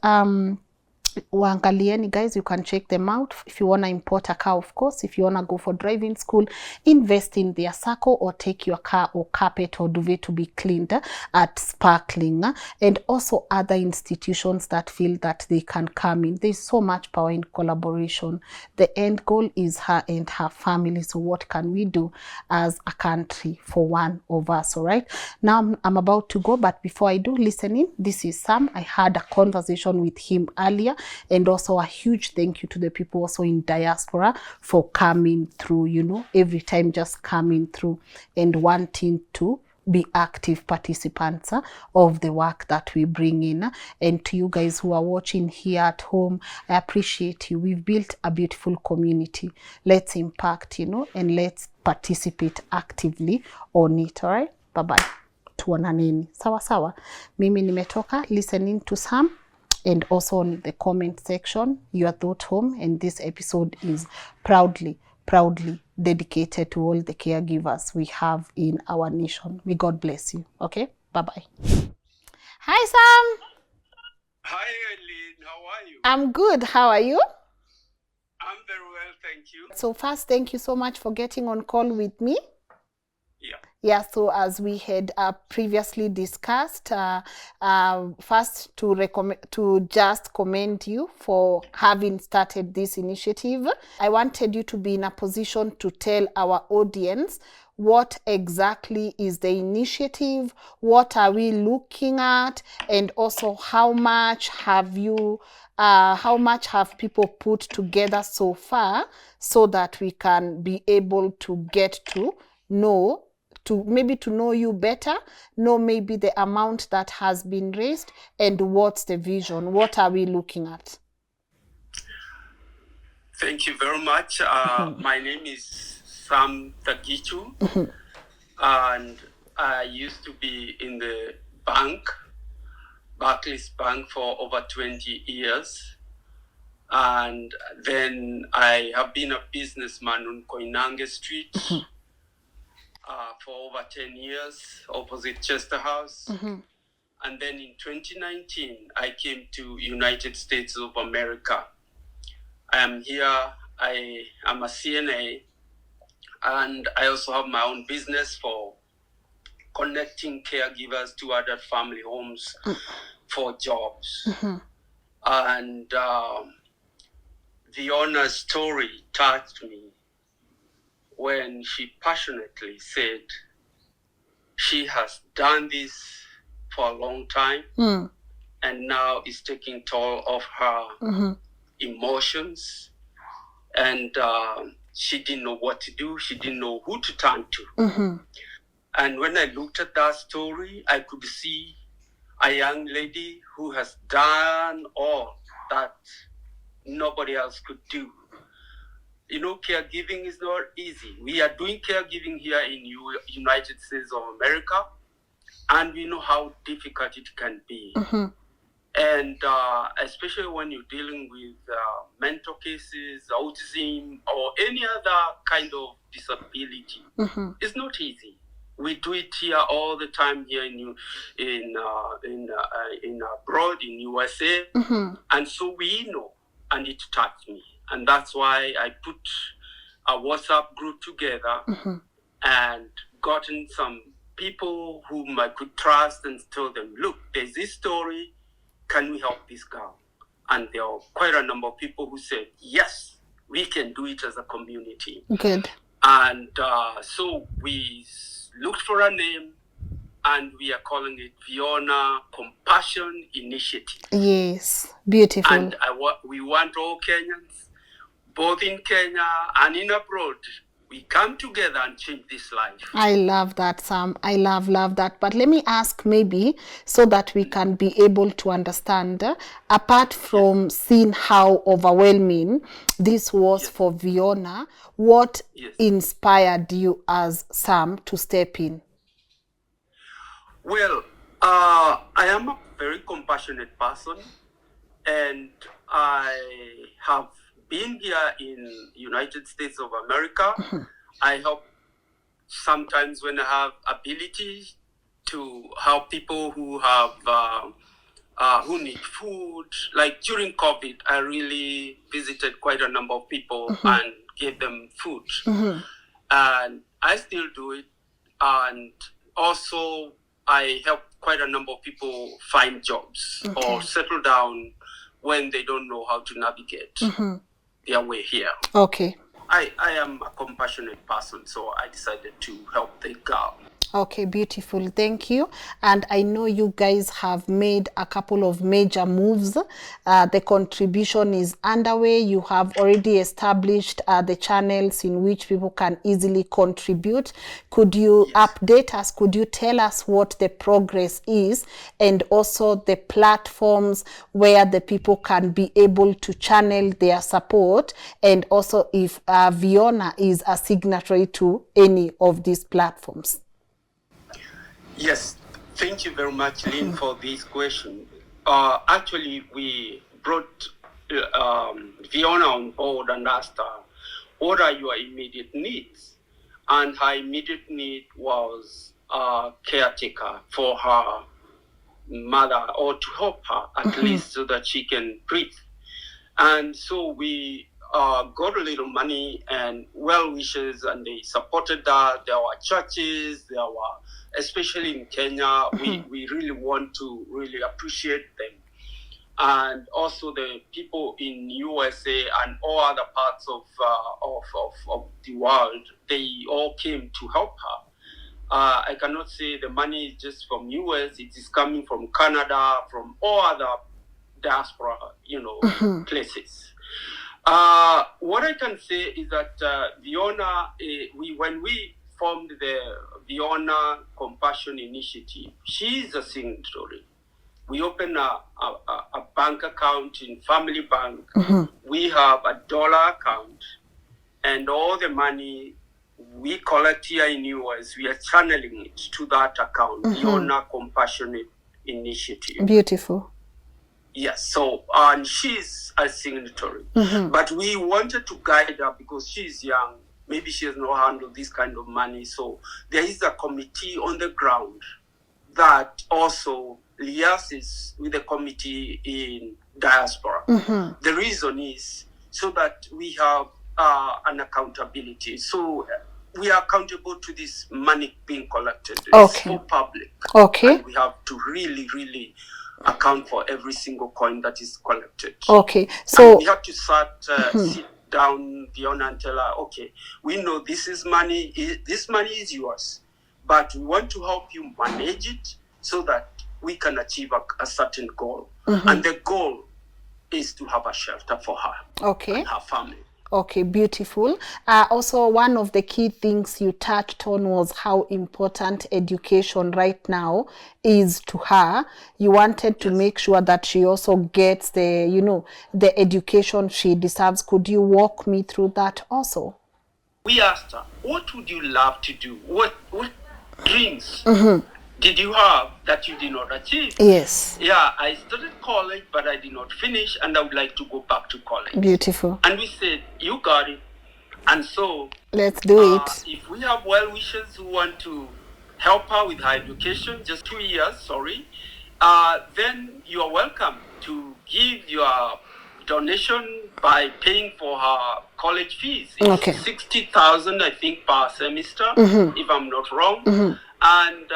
Waangalieni, guys, you can check them out if you want to import a car. Of course, if you want to go for driving school, invest in their circle, or take your car or carpet or duvet to be cleaned at Sparkling, and also other institutions that feel that they can come in. There's so much power in collaboration. The end goal is her and her family. So what can we do as a country for one of us? All right, now I'm about to go, but before I do, listen in. This is Sam. I had a conversation with him earlier. And also a huge thank you to the people also in diaspora for coming through, you know, every time just coming through and wanting to be active participants of the work that we bring in. And to you guys who are watching here at home, I appreciate you. We've built a beautiful community. Let's impact, you know, and let's participate actively on it. All right, bye-bye. Tuonaneni. Sawa sawa. Mimi nimetoka listening to Sam. And also on the comment section, your thought home. And this episode is proudly dedicated to all the caregivers we have in our nation. May God bless you. Okay, bye-bye. Hi, Sam. Hi, Lynn. How are you? I'm good. How are you? I'm very well, thank you. So first, thank you so much for getting on call with me. Yeah, so as we had previously discussed, first to just commend you for having started this initiative. I wanted you to be in a position to tell our audience what exactly is the initiative, what are we looking at, and also how much have people put together so far so that we can be able to get to know you better, know maybe the amount that has been raised, and what's the vision, what are we looking at? Thank you very much. My name is Sam Tagichu, and I used to be in the bank, Barclays Bank, for over 20 years. And then I have been a businessman on Koinange Street for over 10 years, opposite Chester House. And then in 2019, I came to United States of America. I am here. I am a CNA, and I also have my own business for connecting caregivers to other family homes for jobs. And Viona's story touched me when she passionately said she has done this for a long time and now is taking toll of her emotions. And she didn't know what to do. She didn't know who to turn to. And when I looked at that story, I could see a young lady who has done all that nobody else could do. You know, caregiving is not easy. We are doing caregiving here in United States of America, and we know how difficult it can be. And especially when you're dealing with mental cases, autism, or any other kind of disability, it's not easy. We do it here all the time here in abroad in USA, and so we know, and it touched me, and that's why I put a WhatsApp group together and gotten some people whom I could trust and told them, look, there's this story. Can we help this girl? And there are quite a number of people who said, yes, we can do it as a community. Good. And so we looked for a name, and we are calling it Viona Compassion Initiative. Yes, beautiful. And we want all Kenyans, both in Kenya and in abroad, we come together and change this life. I love that, Sam. I love that. But let me ask, maybe so that we can be able to understand, apart from seeing how overwhelming this was for Viona, what inspired you as Sam to step in? Well, I am a very compassionate person, and I have been here in United States of America. I help sometimes when I have ability to help people who have who need food. Like during COVID, I really visited quite a number of people and gave them food. And I still do it. And also I help quite a number of people find jobs or settle down when they don't know how to navigate their way here. Okay. I am a compassionate person, so I decided to help the girl. Okay, beautiful. Thank you. And I know you guys have made a couple of major moves. The contribution is underway. You have already established the channels in which people can easily contribute. Could you update us? Could you tell us what the progress is, and also the platforms where the people can be able to channel their support, and also if Viona is a signatory to any of these platforms? Yes, thank you very much, Lynn, for this question. Actually, we brought Viona on board and asked her, what are your immediate needs? And her immediate need was a caretaker for her mother, or to help her at least so that she can breathe. And so we got a little money and well wishes, and they supported that. There were churches, there were, especially in Kenya, we really want to really appreciate them. And also the people in USA and all other parts of the world, they all came to help her. I cannot say the money is just from US, it is coming from Canada, from all other diaspora, places. What I can say is that Viona, when we formed the Viona Compassion Initiative, she is a signatory. We opened a bank account in Family Bank. We have a dollar account, and all the money we collect here in US, we are channeling it to that account, Viona Compassionate Initiative. Beautiful. Yes, so and she's a signatory, but we wanted to guide her because she's young. Maybe she has not handled this kind of money. So there is a committee on the ground that also liaises with the committee in diaspora. The reason is so that we have an accountability. So we are accountable to this money being collected. It's Okay. for public. Okay. And we have to really, really account for every single coin that is collected. Okay. And So we have to sit down, Viona, and tell her, okay, we know this is money. This money is yours, but we want to help you manage it so that we can achieve a certain goal. And the goal is to have a shelter for her okay. and her family. Okay, beautiful. Also, one of the key things you touched on was how important education right now is to her. You wanted to make sure that she also gets the, the education she deserves. Could you walk me through that also? We asked her, what would you love to do? What dreams did you have that you did not achieve? Yes. Yeah, I started college, but I did not finish, and I would like to go back to college. Beautiful. And we said, you got it. And so, let's do it. If we have well-wishers who want to help her with her education, just 2 years, then you are welcome to give your donation by paying for her college fees. It's Okay. 60,000, I think, per semester, if I'm not wrong. And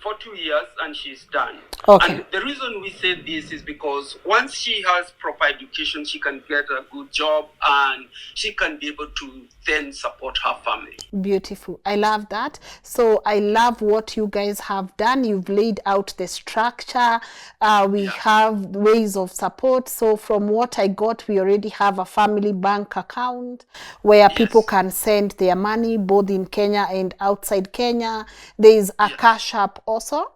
for 2 years, and she's done. Okay. And the reason we say this is because once she has proper education, she can get a good job and she can be able to then support her family. Beautiful. I love that. So I love what you guys have done. You've laid out the structure. We have ways of support. So from what I got, we already have a family bank account where people can send their money both in Kenya and outside Kenya. There is a Cash App also.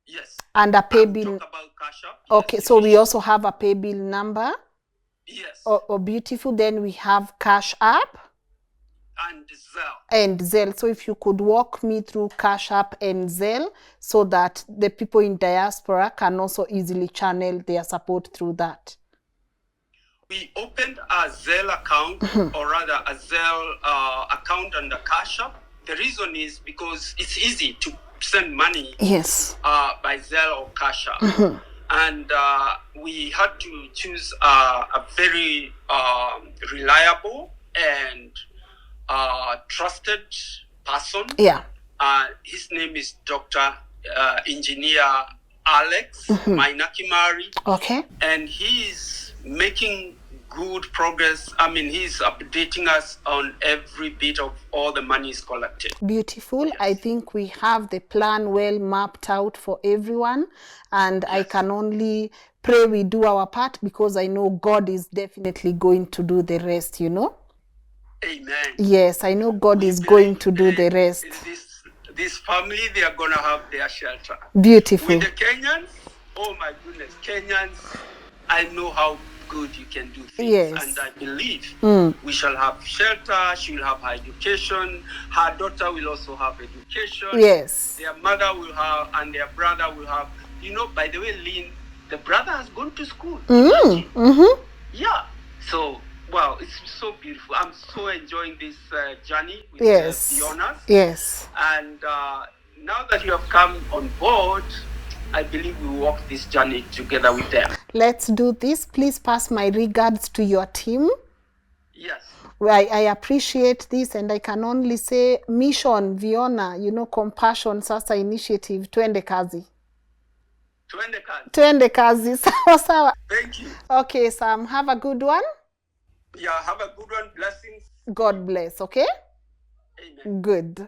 Yes. And a pay bill. Talk about Cash App. Okay, so we also have a pay bill number. Yes. Oh, beautiful. Then we have Cash App. And Zelle. And Zelle. So if you could walk me through Cash App and Zelle so that the people in diaspora can also easily channel their support through that. We opened a Zelle account, or rather a Zelle account and a Cash App. The reason is because it's easy to send money by Zelle or Cash App. And we had to choose a very reliable and trusted person. Yeah. His name is Dr. Engineer Alex Mainakimari. Okay. And he's making good progress. I mean, he's updating us on every bit of all the money is collected. Beautiful. I think we have the plan well mapped out for everyone. And I can only pray we do our part because I know God is definitely going to do the rest, Amen. Yes, I know God is going to do the rest. This family, they are going to have their shelter. Beautiful. With the Kenyans, oh my goodness, Kenyans, I know how good you can do things. Yes. And I believe we shall have shelter, she will have her education, her daughter will also have education. Yes. Their mother will have, and their brother will have. By the way, Lynn, the brother has gone to school. Yeah. So, wow, it's so beautiful. I'm so enjoying this journey with Viona. Yes. And now that you have come on board, I believe we walk this journey together with them. Let's do this. Please pass my regards to your team. Yes. I appreciate this, and I can only say mission, Viona, compassion, sasa initiative, twende kazi. Twende kazi. Sawa sawa. Thank you. Okay, Sam, have a good one. Yeah, have a good one. Blessings. God bless, okay? Amen. Good.